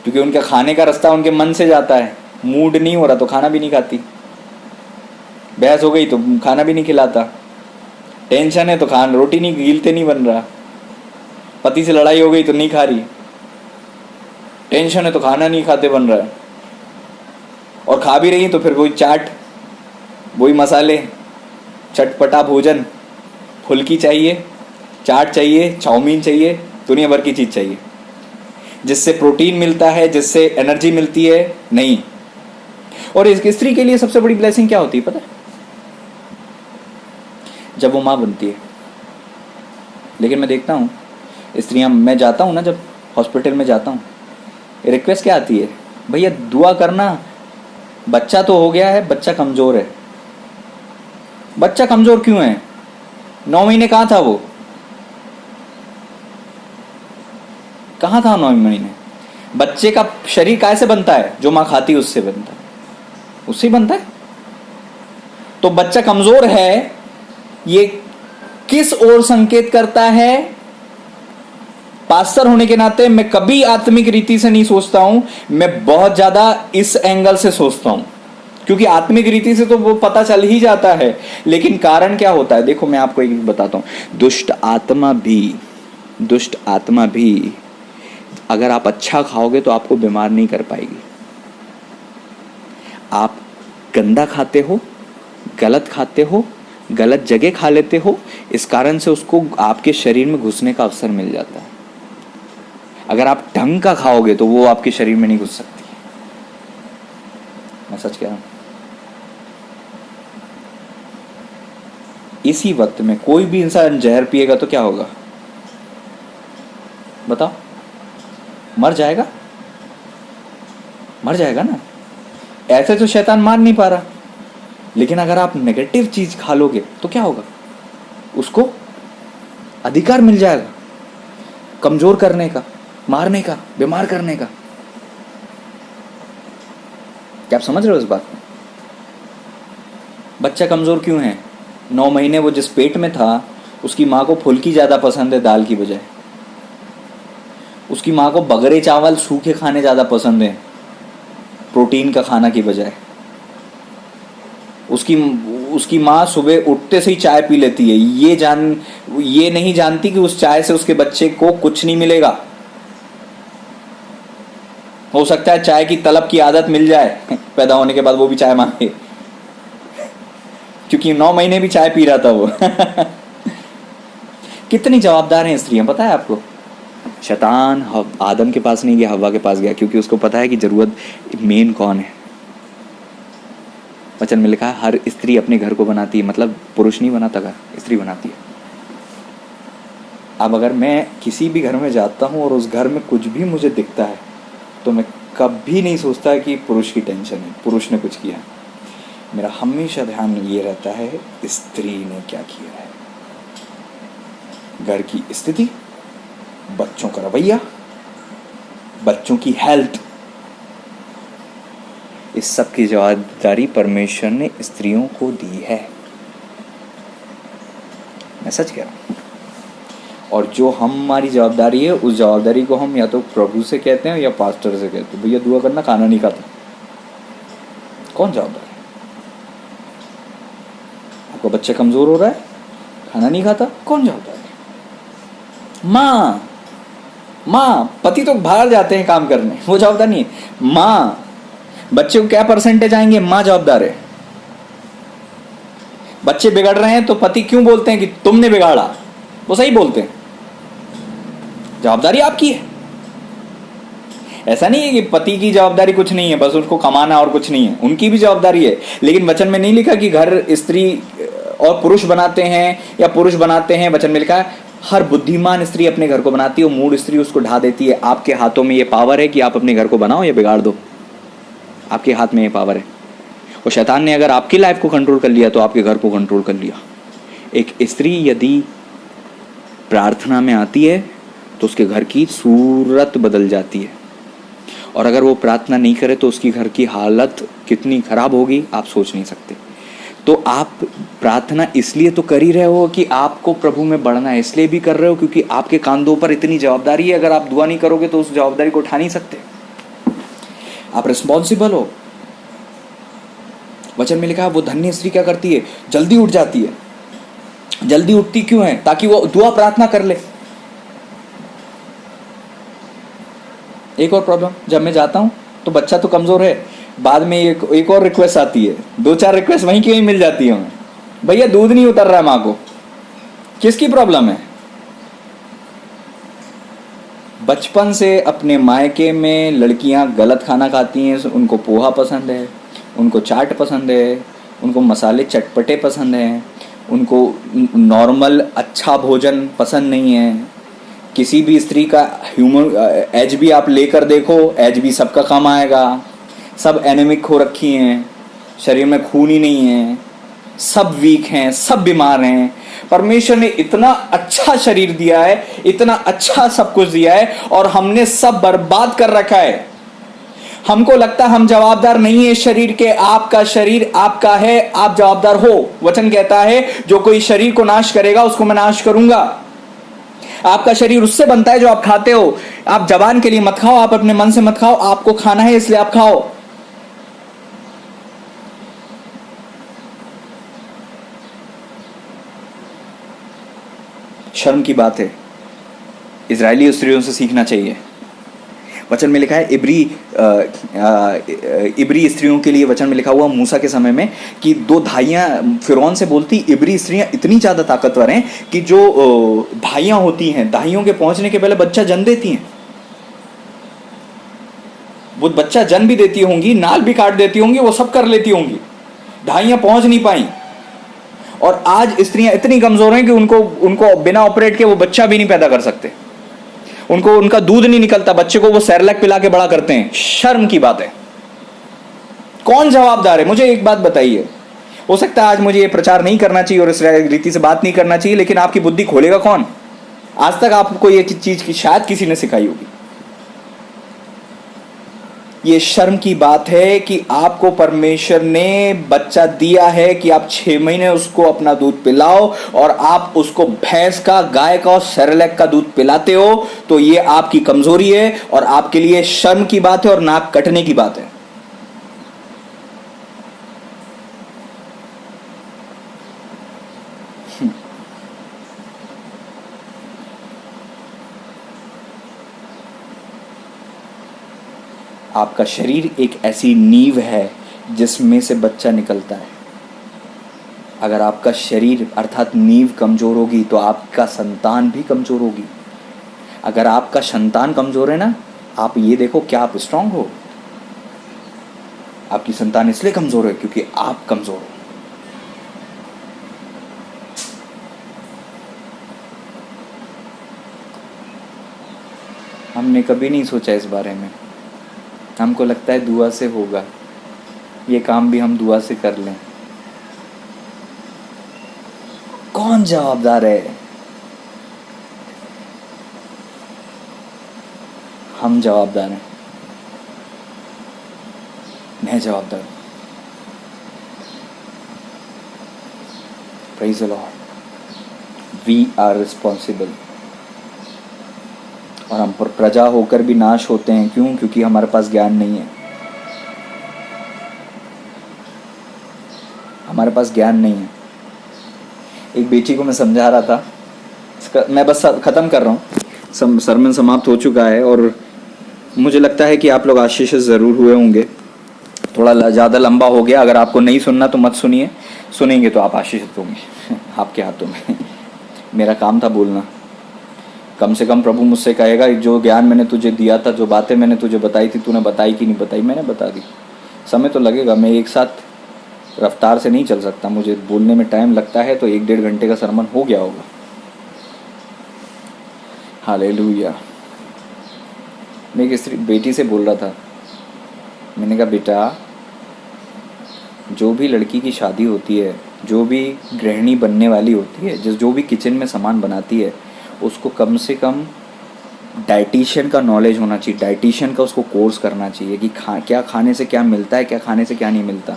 क्योंकि उनका खाने का रास्ता उनके मन से जाता है। मूड नहीं हो रहा तो खाना भी नहीं खाती, बहस हो गई तो खाना भी नहीं खिलाता, टेंशन है तो रोटी नहीं, गिलते नहीं बन रहा, पति से लड़ाई हो गई तो नहीं खा रही, टेंशन है तो खाना नहीं खाते बन रहा है, और खा भी रही तो फिर वही चाट, वही मसाले, चटपटा भोजन, फुल्की चाहिए, चाट चाहिए, चाउमीन चाहिए, दुनिया भर की चीज चाहिए जिससे प्रोटीन मिलता है, जिससे एनर्जी मिलती है, नहीं। और इस स्त्री के लिए सबसे बड़ी ब्लेसिंग क्या होती है पता है? जब वो माँ बनती है। लेकिन मैं देखता हूँ स्त्रियां, मैं जाता हूँ ना, जब हॉस्पिटल में जाता हूँ, रिक्वेस्ट क्या आती है, भैया दुआ करना, बच्चा तो हो गया है, बच्चा कमजोर है। बच्चा कमजोर क्यों है? 9 महीने कहाँ था वो? कहाँ था 9 महीने? बच्चे का शरीर कैसे बनता है? जो माँ खाती है उससे बनता है, उससे बनता है। तो बच्चा कमजोर है, ये किस ओर संकेत करता है? पास्टर होने के नाते मैं कभी आत्मिक रीति से नहीं सोचता हूं, मैं बहुत ज्यादा इस एंगल से सोचता हूं, क्योंकि आत्मिक रीति से तो वो पता चल ही जाता है। लेकिन कारण क्या होता है? देखो मैं आपको एक बताता हूं, दुष्ट आत्मा भी अगर आप अच्छा खाओगे तो आपको बीमार नहीं कर पाएगी। आप गंदा खाते हो, गलत खाते हो, गलत जगह खा लेते हो, इस कारण से उसको आपके शरीर में घुसने का अवसर मिल जाता है। अगर आप ढंग का खाओगे तो वो आपके शरीर में नहीं घुस सकती। मैं सच कह रहा हूं। इसी वक्त में कोई भी इंसान जहर पिएगा तो क्या होगा बताओ? मर जाएगा, मर जाएगा ना। ऐसे तो शैतान मार नहीं पा रहा, लेकिन अगर आप नेगेटिव चीज खा लोगे तो क्या होगा? उसको अधिकार मिल जाएगा कमजोर करने का, मारने का, बीमार करने का। क्या आप समझ रहे हो इस बात को? बच्चा कमजोर क्यों है? 9 महीने वो जिस पेट में था, उसकी माँ को फुल्की ज्यादा पसंद है दाल की बजाय। उसकी माँ को बगरे चावल सूखे खाने ज्यादा पसंद है प्रोटीन का खाना की बजाय। उसकी माँ सुबह उठते से ही चाय पी लेती है, ये नहीं जानती कि उस चाय से उसके बच्चे को कुछ नहीं मिलेगा। हो सकता है चाय की तलब की आदत मिल जाए पैदा होने के बाद, वो भी चाय मांगे, क्योंकि 9 महीने भी चाय पी रहा था वो कितनी जवाबदार हैं स्त्रियां, पता है आपको? शैतान आदम के पास नहीं गया, हव्वा के पास गया, क्योंकि उसको पता है कि जरूरत मेन कौन है। वचन में लिखा है हर स्त्री अपने घर को बनाती है, मतलब पुरुष नहीं बनाता घर, स्त्री बनाती है। अब अगर मैं किसी भी घर में जाता हूं और उस घर में कुछ भी मुझे दिखता है तो मैं कभी नहीं सोचता कि पुरुष की टेंशन है, पुरुष ने कुछ किया। मेरा हमेशा ध्यान ये रहता है स्त्री ने क्या किया है। घर की स्थिति, बच्चों का रवैया, बच्चों की हेल्थ, इस सब की जवाबदारी परमेश्वर ने स्त्रियों को दी है। मैं सच कह रहा हूं। और जो हमारी जवाबदारी है, उस जवाबदारी को हम या तो प्रभु से कहते हैं या पास्टर से कहते हैं। भैया दुआ करना, खाना नहीं खाता। कौन जवाबदार है? आपका बच्चा कमजोर हो रहा है, खाना नहीं खाता, कौन जवाबदार है? माँ। पति तो बाहर जाते हैं काम करने, वो जवाबदार नहीं है। माँ, बच्चे को क्या परसेंटेज आएंगे, माँ जवाबदार है। बच्चे बिगड़ रहे हैं तो पति क्यों बोलते हैं कि तुमने बिगाड़ा? वो सही बोलते हैं, जवाबदारी आपकी है। ऐसा नहीं है कि पति की जवाबदारी कुछ नहीं है, बस उसको कमाना और कुछ नहीं है, उनकी भी जवाबदारी है। लेकिन वचन में नहीं लिखा कि घर स्त्री और पुरुष बनाते हैं या पुरुष बनाते हैं। वचन में लिखा है हर बुद्धिमान स्त्री अपने घर को बनाती है, मूढ़ स्त्री उसको ढा देती है। आपके हाथों में ये पावर है कि आप अपने घर को बनाओ या बिगाड़ दो, आपके हाथ में ये पावर है। और शैतान ने अगर आपकी लाइफ को कंट्रोल कर लिया तो आपके घर को कंट्रोल कर लिया। एक स्त्री यदि प्रार्थना में आती है तो उसके घर की सूरत बदल जाती है, और अगर वो प्रार्थना नहीं करे तो उसकी घर की हालत कितनी खराब होगी आप सोच नहीं सकते। तो आप प्रार्थना इसलिए तो कर ही रहे हो कि आपको प्रभु में बढ़ना है, इसलिए भी कर रहे हो क्योंकि आपके कांधों पर इतनी जवाबदारी है। अगर आप दुआ नहीं करोगे तो उस जवाबदारी को उठा नहीं सकते, आप रिस्पॉन्सिबल हो। वचन में लिखा है वो धन्य स्त्री क्या करती है, जल्दी उठ जाती है। जल्दी उठती क्यों है? ताकि वो दुआ प्रार्थना कर ले। एक और प्रॉब्लम, जब मैं जाता हूं तो बच्चा तो कमजोर है, बाद में एक और रिक्वेस्ट आती है, 2-4 रिक्वेस्ट वहीं की वहीं मिल जाती है। भैया दूध नहीं उतर रहा है माँ को, किसकी प्रॉब्लम है? बचपन से अपने मायके में लड़कियां गलत खाना खाती हैं, उनको पोहा पसंद है, उनको चाट पसंद है, उनको मसाले चटपटे पसंद हैं, उनको नॉर्मल अच्छा भोजन पसंद नहीं है। किसी भी स्त्री का ह्यूमन एज भी आप लेकर देखो, एज भी सबका कम आएगा। सब एनेमिक हो रखी हैं, शरीर में खून ही नहीं है, सब वीक हैं, सब बीमार हैं। परमेश्वर ने इतना अच्छा शरीर दिया है, इतना अच्छा सब कुछ दिया है, और हमने सब बर्बाद कर रखा है। हमको लगता है हम जवाबदार नहीं है शरीर के। आपका शरीर आपका है, आप जवाबदार हो। वचन कहता है जो कोई शरीर को नाश करेगा उसको मैं नाश करूंगा। आपका शरीर उससे बनता है जो आप खाते हो। आप जबान के लिए मत खाओ, आप अपने मन से मत खाओ, आपको खाना है इसलिए आप खाओ। शर्म की बात है, इजरायली स्त्रियों से सीखना चाहिए। वचन में लिखा है इब्री स्त्रियों के लिए, वचन में लिखा हुआ मूसा के समय में कि दो धाइयां फिरौन से बोलती, इब्री स्त्रियां इतनी ज़्यादा ताकतवर हैं कि जो धाइयां होती हैं, धाइयों के पहुंचने के पहले बच्चा जन्म देती हैं। वो बच्चा जन्म भी देती होंगी, नाल भी काट देती होंगी, वो सब कर लेती होंगी, धाइयां पहुंच नहीं पाई। और आज स्त्रियां इतनी कमजोर हैं कि उनको बिना ऑपरेट के वो बच्चा भी नहीं पैदा कर सकते, उनका दूध नहीं निकलता, बच्चे को वो सेरेलैक पिला के बड़ा करते हैं। शर्म की बात है। कौन जवाबदार है? मुझे एक बात बताइए। हो सकता है आज मुझे ये प्रचार नहीं करना चाहिए और इस रीति से बात नहीं करना चाहिए, लेकिन आपकी बुद्धि खोलेगा कौन? आज तक आपको ये चीज की शायद किसी ने सिखाई होगी। ये शर्म की बात है कि आपको परमेश्वर ने बच्चा दिया है कि आप 6 महीने उसको अपना दूध पिलाओ, और आप उसको भैंस का, गाय का और सेरेलैक का दूध पिलाते हो, तो ये आपकी कमजोरी है और आपके लिए शर्म की बात है और नाक कटने की बात है। आपका शरीर एक ऐसी नींव है जिसमें से बच्चा निकलता है। अगर आपका शरीर अर्थात नींव कमजोर होगी तो आपका संतान भी कमजोर होगी। अगर आपका संतान कमजोर है ना, आप ये देखो क्या आप स्ट्रांग हो? आपकी संतान इसलिए कमजोर है क्योंकि आप कमजोर हो। हमने कभी नहीं सोचा इस बारे में। हमको लगता है दुआ से होगा, ये काम भी हम दुआ से कर लें। कौन जवाबदार है? हम जवाबदार हैं। मैं जवाबदार हूं। Praise the lord. We are responsible. और हम पर प्रजा होकर भी नाश होते हैं। क्यों? क्योंकि हमारे पास ज्ञान नहीं है। हमारे पास ज्ञान नहीं है। एक बेटी को मैं समझा रहा था, मैं बस ख़त्म कर रहा हूँ, सरमन समाप्त हो चुका है, और मुझे लगता है कि आप लोग आशीषित ज़रूर हुए होंगे। थोड़ा ज़्यादा लंबा हो गया। अगर आपको नहीं सुनना तो मत सुनिए, सुनेंगे तो आप आशीषित होंगे। आपके हाथों में। मेरा काम था बोलना। कम से कम प्रभु मुझसे कहेगा जो ज्ञान मैंने तुझे दिया था, जो बातें मैंने तुझे बताई थी, तूने बताई कि नहीं बताई? मैंने बता दी। समय तो लगेगा, मैं एक साथ रफ्तार से नहीं चल सकता, मुझे बोलने में टाइम लगता है, तो 1-1.5 घंटे का सरमन हो गया होगा। हालेलुया। मैं एक बेटी से बोल रहा था, मैंने कहा बेटा, जो भी लड़की की शादी होती है, जो भी गृहिणी बनने वाली होती है, जो भी किचन में सामान बनाती है, उसको कम से कम डाइटिशियन का नॉलेज होना चाहिए। डाइटिशियन का उसको कोर्स करना चाहिए कि क्या खाने से क्या मिलता है, क्या खाने से क्या नहीं मिलता।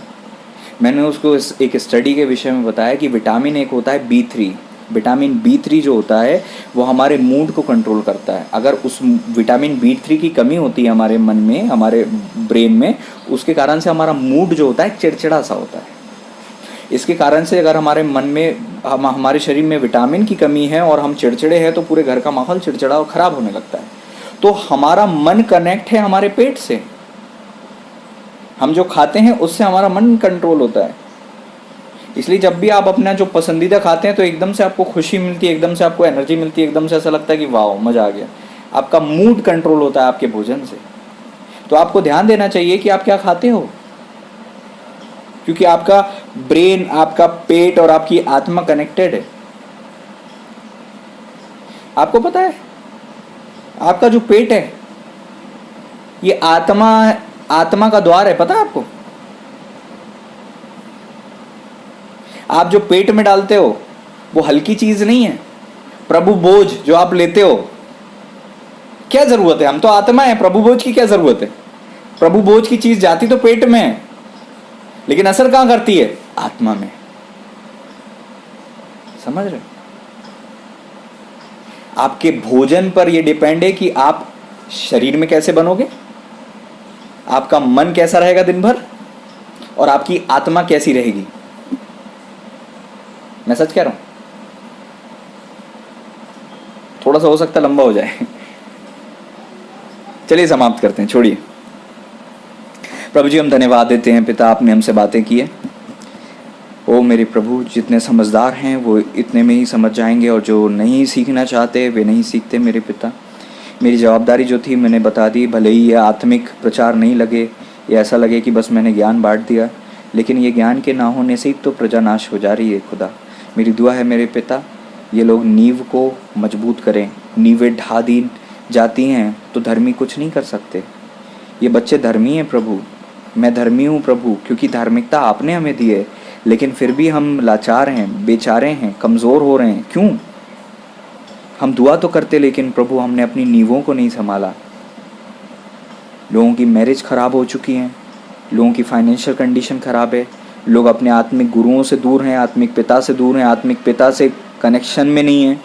मैंने उसको एक स्टडी के विषय में बताया कि विटामिन एक होता है B3। विटामिन B3 जो होता है वो हमारे मूड को कंट्रोल करता है। अगर उस विटामिन B3 की कमी होती है हमारे मन में, हमारे ब्रेन में, उसके कारण से हमारा मूड जो होता है चिड़चिड़ा सा होता है। इसके कारण से अगर हमारे मन में, हमारे शरीर में विटामिन की कमी है और हम चिड़चिड़े हैं, तो पूरे घर का माहौल चिड़चिड़ा और ख़राब होने लगता है। तो हमारा मन कनेक्ट है हमारे पेट से। हम जो खाते हैं उससे हमारा मन कंट्रोल होता है। इसलिए जब भी आप अपना जो पसंदीदा खाते हैं तो एकदम से आपको खुशी मिलती है, एकदम से आपको एनर्जी मिलती है, एकदम से ऐसा लगता है कि वाह मज़ा आ गया। आपका मूड कंट्रोल होता है आपके भोजन से। तो आपको ध्यान देना चाहिए कि आप क्या खाते हो, क्योंकि आपका ब्रेन, आपका पेट और आपकी आत्मा कनेक्टेड है। आपको पता है आपका जो पेट है ये आत्मा का द्वार है, पता है आपको? आप जो पेट में डालते हो वो हल्की चीज नहीं है। प्रभु बोझ जो आप लेते हो, क्या जरूरत है? हम तो आत्मा है, प्रभु बोझ की क्या जरूरत है? प्रभु बोझ की चीज जाती तो पेट में है, लेकिन असर कहां करती है? आत्मा में। समझ रहे? आपके भोजन पर यह डिपेंड है कि आप शरीर में कैसे बनोगे, आपका मन कैसा रहेगा दिन भर, और आपकी आत्मा कैसी रहेगी। मैं सच कह रहा हूं, थोड़ा सा हो सकता है लंबा हो जाए। चलिए समाप्त करते हैं, छोड़िए। प्रभु जी हम धन्यवाद देते हैं पिता, आपने हमसे बातें की है। ओ मेरे प्रभु, जितने समझदार हैं वो इतने में ही समझ जाएंगे, और जो नहीं सीखना चाहते वे नहीं सीखते। मेरे पिता, मेरी जवाबदारी जो थी मैंने बता दी, भले ही ये आत्मिक प्रचार नहीं लगे, ये ऐसा लगे कि बस मैंने ज्ञान बांट दिया, लेकिन ये ज्ञान के ना होने से ही तो प्रजा नाश हो जा रही है। खुदा, मेरी दुआ है मेरे पिता, ये लोग नींव को मजबूत करें। नींवें ढा दी जाती हैं तो धर्मी कुछ नहीं कर सकते। ये बच्चे धर्मी हैं प्रभु, मैं धर्मी हूँ प्रभु, क्योंकि धार्मिकता आपने हमें दी है, लेकिन फिर भी हम लाचार हैं, बेचारे हैं, कमज़ोर हो रहे हैं। क्यों? हम दुआ तो करते, लेकिन प्रभु हमने अपनी नींवों को नहीं संभाला। लोगों की मैरिज ख़राब हो चुकी हैं, लोगों की फाइनेंशियल कंडीशन ख़राब है, लोग अपने आत्मिक गुरुओं से दूर हैं, आत्मिक पिता से दूर हैं, आत्मिक पिता से कनेक्शन में नहीं हैं।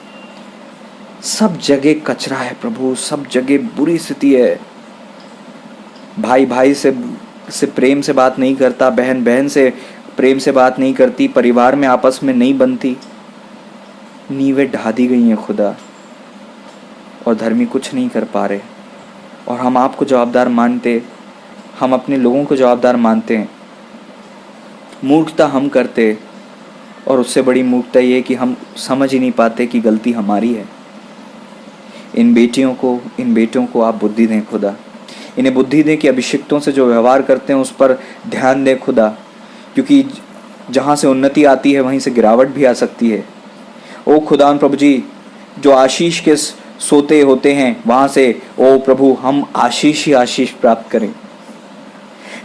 सब जगह कचरा है प्रभु, सब जगह बुरी स्थिति है। भाई भाई से प्रेम से बात नहीं करता, बहन बहन से प्रेम से बात नहीं करती, परिवार में आपस में नहीं बनती। नींवें ढा दी गई हैं खुदा, और धर्मी कुछ नहीं कर पा रहे। और हम आपको जवाबदार मानते, हम अपने लोगों को जवाबदार मानते हैं। मूर्खता हम करते, और उससे बड़ी मूर्खता ये कि हम समझ ही नहीं पाते कि गलती हमारी है। इन बेटियों को आप बुद्धि दें खुदा, इन्हें बुद्धि दें कि अभिषिक्तों से जो व्यवहार करते हैं उस पर ध्यान दें खुदा, क्योंकि जहाँ से उन्नति आती है वहीं से गिरावट भी आ सकती है। ओ खुदा प्रभु जी, जो आशीष के सोते होते हैं वहाँ से ओ प्रभु हम आशीष ही आशीष प्राप्त करें।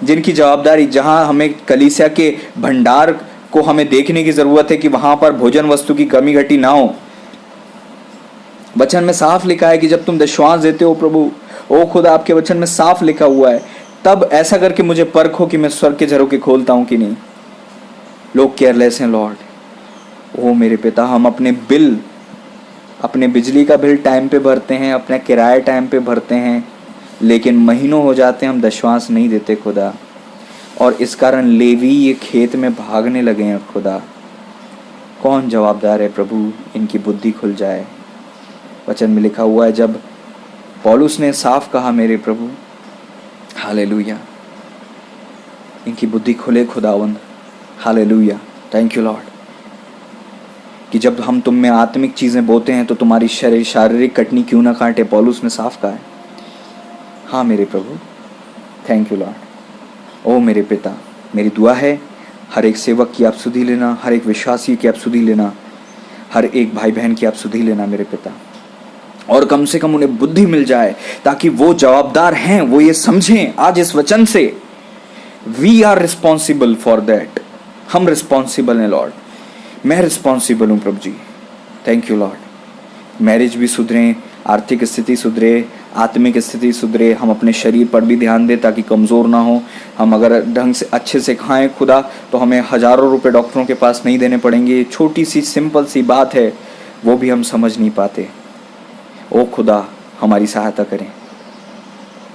जिनकी जवाबदारी, जहाँ हमें कलीसिया के भंडार को हमें देखने की ज़रूरत है कि वहाँ पर भोजन वस्तु की कमी घटी ना हो। वचन में साफ लिखा है कि जब तुम दशवांश देते हो प्रभु, ओ खुदा आपके वचन में साफ लिखा हुआ है, तब ऐसा करके मुझे परखो कि मैं स्वर्ग के झरोखे खोलता हूँ कि नहीं। लोग केयरलेस हैं लॉर्ड। ओ मेरे पिता, हम अपने बिजली का बिल टाइम पे भरते हैं, अपना किराया टाइम पे भरते हैं, लेकिन महीनों हो जाते हैं हम दशवांश नहीं देते खुदा, और इस कारण लेवी ये खेत में भागने लगे हैं खुदा। कौन जवाबदार है प्रभु? इनकी बुद्धि खुल जाए। वचन में लिखा हुआ है, जब पौलुस ने साफ कहा मेरे प्रभु, हालेलुया, इनकी बुद्धि खुले खुदावंद, हालेलुया, थैंक यू लॉर्ड, कि जब हम तुम में आत्मिक चीज़ें बोते हैं तो तुम्हारी शारीरिक कटनी क्यों ना काटे। पौलुस ने साफ कहा है। हाँ मेरे प्रभु, थैंक यू लॉर्ड। ओ मेरे पिता, मेरी दुआ है हर एक सेवक की आप सुधि लेना, हर एक विश्वासी की आप सुधि लेना, हर एक भाई बहन की आप सुधि लेना मेरे पिता, और कम से कम उन्हें बुद्धि मिल जाए ताकि वो जवाबदार हैं, वो ये समझें आज इस वचन से, we are responsible for that. हम रिस्पॉन्सिबल हैं लॉर्ड, मैं रिस्पॉन्सिबल हूँ प्रभु जी, थैंक यू लॉर्ड। मैरिज भी सुधरे, आर्थिक स्थिति सुधरे, आत्मिक स्थिति सुधरे, हम अपने शरीर पर भी ध्यान दें ताकि कमज़ोर ना हो। हम अगर ढंग से अच्छे से खाएं खुदा तो हमें हज़ारों रुपए डॉक्टरों के पास नहीं देने पड़ेंगे। छोटी सी सिंपल सी बात है, वो भी हम समझ नहीं पाते। ओ खुदा हमारी सहायता करें।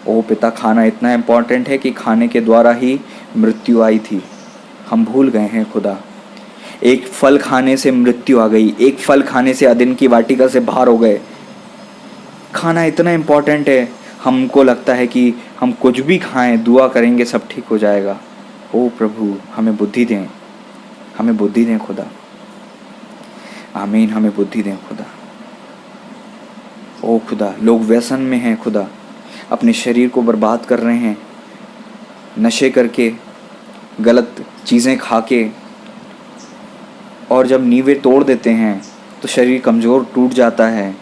ओ पिता, खाना इतना इम्पॉर्टेंट है कि खाने के द्वारा ही मृत्यु आई थी, हम भूल गए हैं खुदा। एक फल खाने से मृत्यु आ गई, एक फल खाने से अदन की वाटिका से बाहर हो गए। खाना इतना इम्पॉर्टेंट है, हमको लगता है कि हम कुछ भी खाएं, दुआ करेंगे सब ठीक हो जाएगा। ओ प्रभु हमें बुद्धि दें, हमें बुद्धि दें खुदा, आमीन, हमें बुद्धि दें खुदा। ओ खुदा, लोग व्यसन में हैं खुदा, अपने शरीर को बर्बाद कर रहे हैं, नशे करके, गलत चीज़ें खा के, और जब नींवें तोड़ देते हैं तो शरीर कमज़ोर टूट जाता है,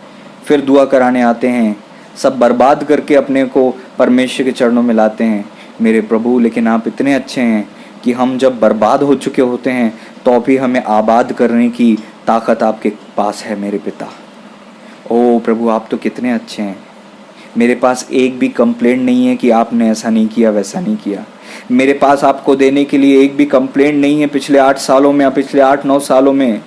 फिर दुआ कराने आते हैं, सब बर्बाद करके अपने को परमेश्वर के चरणों में लाते हैं। मेरे प्रभु, लेकिन आप इतने अच्छे हैं कि हम जब बर्बाद हो चुके होते हैं तो भी हमें आबाद करने की ताकत आपके पास है मेरे पिता। ओ प्रभु, आप तो कितने अच्छे हैं। मेरे पास एक भी कंप्लेंट नहीं है कि आपने ऐसा नहीं किया, वैसा नहीं किया। मेरे पास आपको देने के लिए एक भी कंप्लेंट नहीं है पिछले 8 सालों में या पिछले 8-9 सालों में।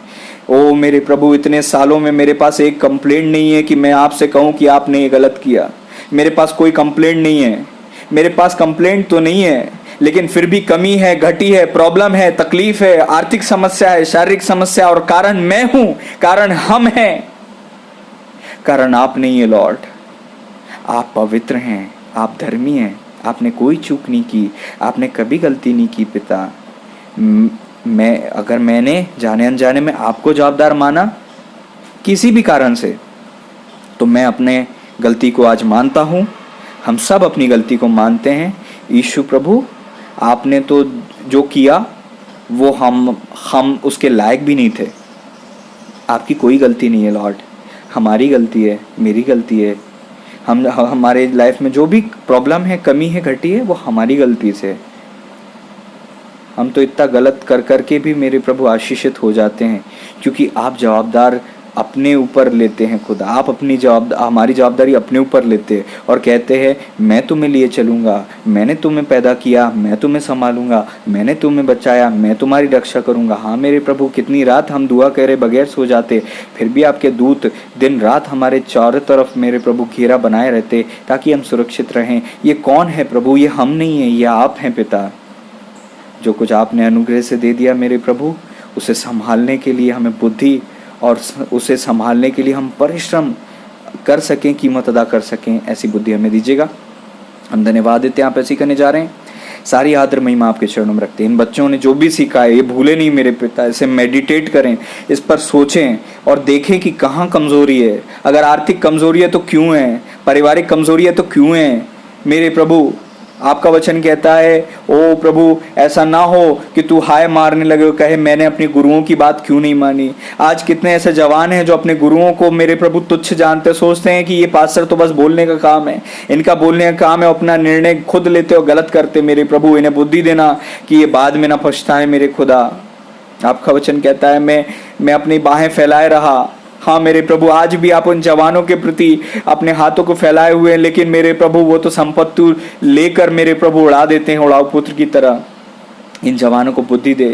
ओ मेरे प्रभु, इतने सालों में मेरे पास एक कंप्लेंट नहीं है कि मैं आपसे कहूँ कि आपने ये गलत किया। मेरे पास कोई कंप्लेंट नहीं है। मेरे पास कंप्लेंट तो नहीं है, लेकिन फिर भी कमी है, घटी है, प्रॉब्लम है, तकलीफ है, आर्थिक समस्या है, शारीरिक समस्या, और कारण मैं हूं, कारण हम हैं, कारण आप नहीं है लॉर्ड। आप पवित्र हैं, आप धर्मी हैं, आपने कोई चूक नहीं की, आपने कभी गलती नहीं की पिता। अगर मैंने जाने अनजाने में आपको जवाबदार माना किसी भी कारण से, तो मैं अपने गलती को आज मानता हूँ। हम सब अपनी गलती को मानते हैं। यीशु प्रभु, आपने तो जो किया वो हम उसके लायक भी नहीं थे। आपकी कोई गलती नहीं है लॉर्ड, हमारी गलती है, मेरी गलती है। हमारे लाइफ में जो भी प्रॉब्लम है, कमी है, घटी है, वो हमारी गलती से। हम तो इतना गलत कर करके भी मेरे प्रभु आशीषित हो जाते हैं, क्योंकि आप जवाबदार अपने ऊपर लेते हैं खुदा। आप अपनी हमारी जवाबदारी अपने ऊपर लेते हैं और कहते हैं मैं तुम्हें लिए चलूँगा, मैंने तुम्हें पैदा किया, मैं तुम्हें संभालूंगा, मैंने तुम्हें बचाया, मैं तुम्हारी रक्षा करूँगा। हाँ मेरे प्रभु, कितनी रात हम दुआ करे बगैर सो जाते, फिर भी आपके दूत दिन रात हमारे चारों तरफ मेरे प्रभु घेरा बनाए रहते ताकि हम सुरक्षित रहें। ये कौन है प्रभु? ये हम नहीं है, ये आप हैं पिता। जो कुछ आपने अनुग्रह से दे दिया मेरे प्रभु, उसे संभालने के लिए हमें बुद्धि और उसे संभालने के लिए हम परिश्रम कर सकें, कीमत अदा कर सकें, ऐसी बुद्धि हमें दीजिएगा। हम धन्यवाद देते हैं, आप ऐसे करने जा रहे हैं। सारी आदर महिमा आपके चरणों में रखते हैं। इन बच्चों ने जो भी सीखा है ये भूले नहीं मेरे पिता, इसे मेडिटेट करें, इस पर सोचें और देखें कि कहाँ कमज़ोरी है। अगर आर्थिक कमज़ोरी है तो क्यों है, पारिवारिक कमज़ोरी है तो क्यों है मेरे प्रभु। आपका वचन कहता है ओ प्रभु, ऐसा ना हो कि तू हाय मारने लगे और कहे मैंने अपने गुरुओं की बात क्यों नहीं मानी। आज कितने ऐसे जवान हैं जो अपने गुरुओं को मेरे प्रभु तुच्छ जानते, सोचते हैं कि ये पास्टर तो बस बोलने का काम है, इनका बोलने का काम है, अपना निर्णय खुद लेते और गलत करते। मेरे प्रभु, इन्हें बुद्धि देना कि ये बाद में ना पछताए मेरे खुदा। आपका वचन कहता है मैं अपनी बाहें फैलाए रहा। हाँ मेरे प्रभु, आज भी आप उन जवानों के प्रति अपने हाथों को फैलाए हुए हैं, लेकिन मेरे प्रभु वो तो संपत्ति लेकर मेरे प्रभु उड़ा देते हैं उड़ाऊ पुत्र की तरह। इन जवानों को बुद्धि दे,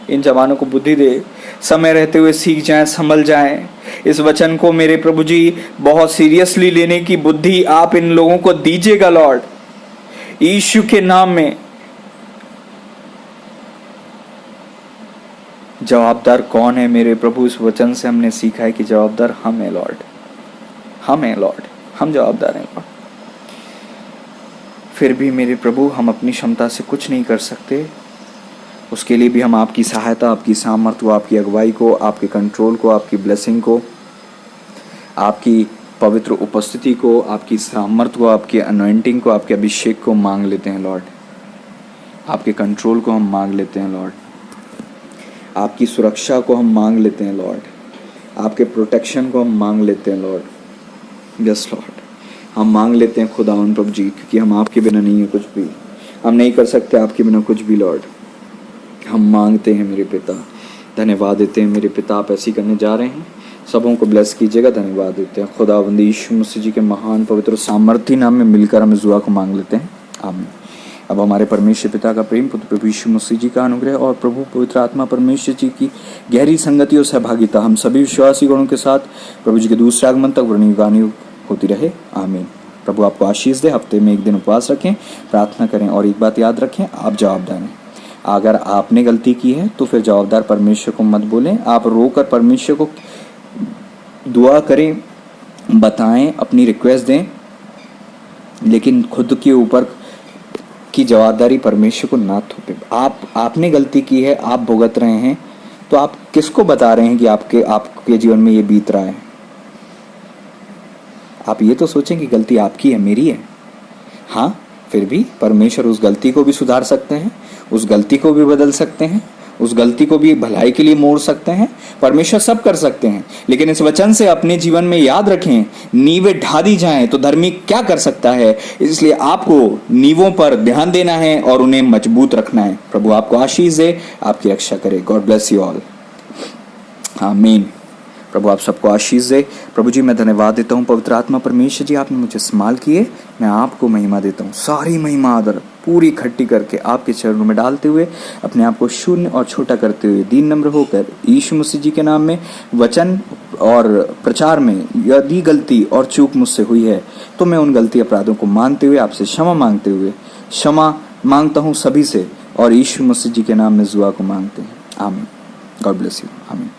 इन जवानों को बुद्धि दे, समय रहते हुए सीख जाएं, संभल जाएं। इस वचन को मेरे प्रभु जी बहुत सीरियसली लेने की बुद्धि आप इन लोगों को दीजिएगा लॉर्ड, यीशु के नाम में। जवाबदार कौन है मेरे प्रभु? इस वचन से हमने सीखा है कि जवाबदार हम हैं लॉर्ड, हम हैं लॉर्ड, हम जवाबदार हैं लॉर्ड। फिर भी मेरे प्रभु हम अपनी क्षमता से कुछ नहीं कर सकते, उसके लिए भी हम आपकी सहायता, आपकी सामर्थ्य को, आपकी अगुवाई को, आपके कंट्रोल को, आपकी ब्लेसिंग को, आपकी पवित्र उपस्थिति को, आपकी सामर्थ्य को, आपकी अनॉइंटिंग को, आपके अभिषेक को मांग लेते हैं लॉर्ड। आपके कंट्रोल को हम मांग लेते हैं लॉर्ड, आपकी सुरक्षा को हम मांग लेते हैं लॉर्ड, आपके प्रोटेक्शन को हम मांग लेते हैं लॉर्ड। यस लॉर्ड, हम मांग लेते हैं खुदावन प्रभु जी, क्योंकि हम आपके बिना नहीं है कुछ भी, हम नहीं कर सकते आपके बिना कुछ भी लॉर्ड। हम मांगते हैं मेरे पिता, धन्यवाद देते हैं मेरे पिता। आप ऐसी करने जा रहे हैं, सबों को ब्लेस कीजिएगा। धन्यवाद देते हैं खुदावंद यीशु मसीह जी के महान पवित्र सामर्थी नाम में मिलकर हम इस दुआ को मांग लेते हैं, आमीन। अब हमारे परमेश्वर पिता का प्रेम, पुत्र प्रभु यीशु मसीह जी का अनुग्रह और प्रभु पवित्र आत्मा परमेश्वर जी की गहरी संगति और सहभागिता हम सभी विश्वासी गणों के साथ प्रभु जी के दूसरे आगमन तक वर्णिगानी होती रहे, आमीन। प्रभु आपको आशीष दे। हफ्ते में एक दिन उपवास रखें, प्रार्थना करें और एक बात याद रखें, आप जवाबदार हैं। अगर आपने गलती की है तो फिर जवाबदार परमेश्वर को मत बोलें, आप रोकर परमेश्वर को दुआ करें, बताएं, अपनी रिक्वेस्ट दें, लेकिन खुद के ऊपर की जवाबदारी परमेश्वर को ना थोपें। आपने गलती की है, आप भुगत रहे हैं, तो आप किसको बता रहे हैं कि आपके जीवन में ये बीत रहा है? आप ये तो सोचें कि गलती आपकी है, मेरी है। हाँ, फिर भी परमेश्वर उस गलती को भी सुधार सकते हैं, उस गलती को भी बदल सकते हैं, उस गलती को भी भलाई के लिए मोड़ सकते हैं। परमेश्वर सब कर सकते हैं। लेकिन इस वचन से अपने जीवन में याद रखें, नींवें ढा दी जाएं तो धर्मी क्या कर सकता है। इसलिए आपको नींवों पर ध्यान देना है और उन्हें मजबूत रखना है। प्रभु आपको आशीष दे, आपकी रक्षा करे। God bless you all. आमीन। प्रभु आप सबको आशीष दे। प्रभु जी मैं धन्यवाद देता हूँ। पवित्र आत्मा परमेश्वर जी आपने मुझे इस्तेमाल किए, मैं आपको महिमा देता हूँ। सारी महिमा आदर पूरी इकट्ठी करके आपके चरणों में डालते हुए, अपने आप को शून्य और छोटा करते हुए, दीन नम्र होकर यीशु मसीह जी के नाम में वचन और प्रचार में यदि गलती और चूक मुझसे हुई है तो मैं उन गलती अपराधों को मानते हुए आपसे क्षमा मांगते हुए क्षमा मांगता हूँ सभी से, और यीशु मसीह जी के नाम में दुआ को मांगते हैं। आमीन। God bless you. आमीन।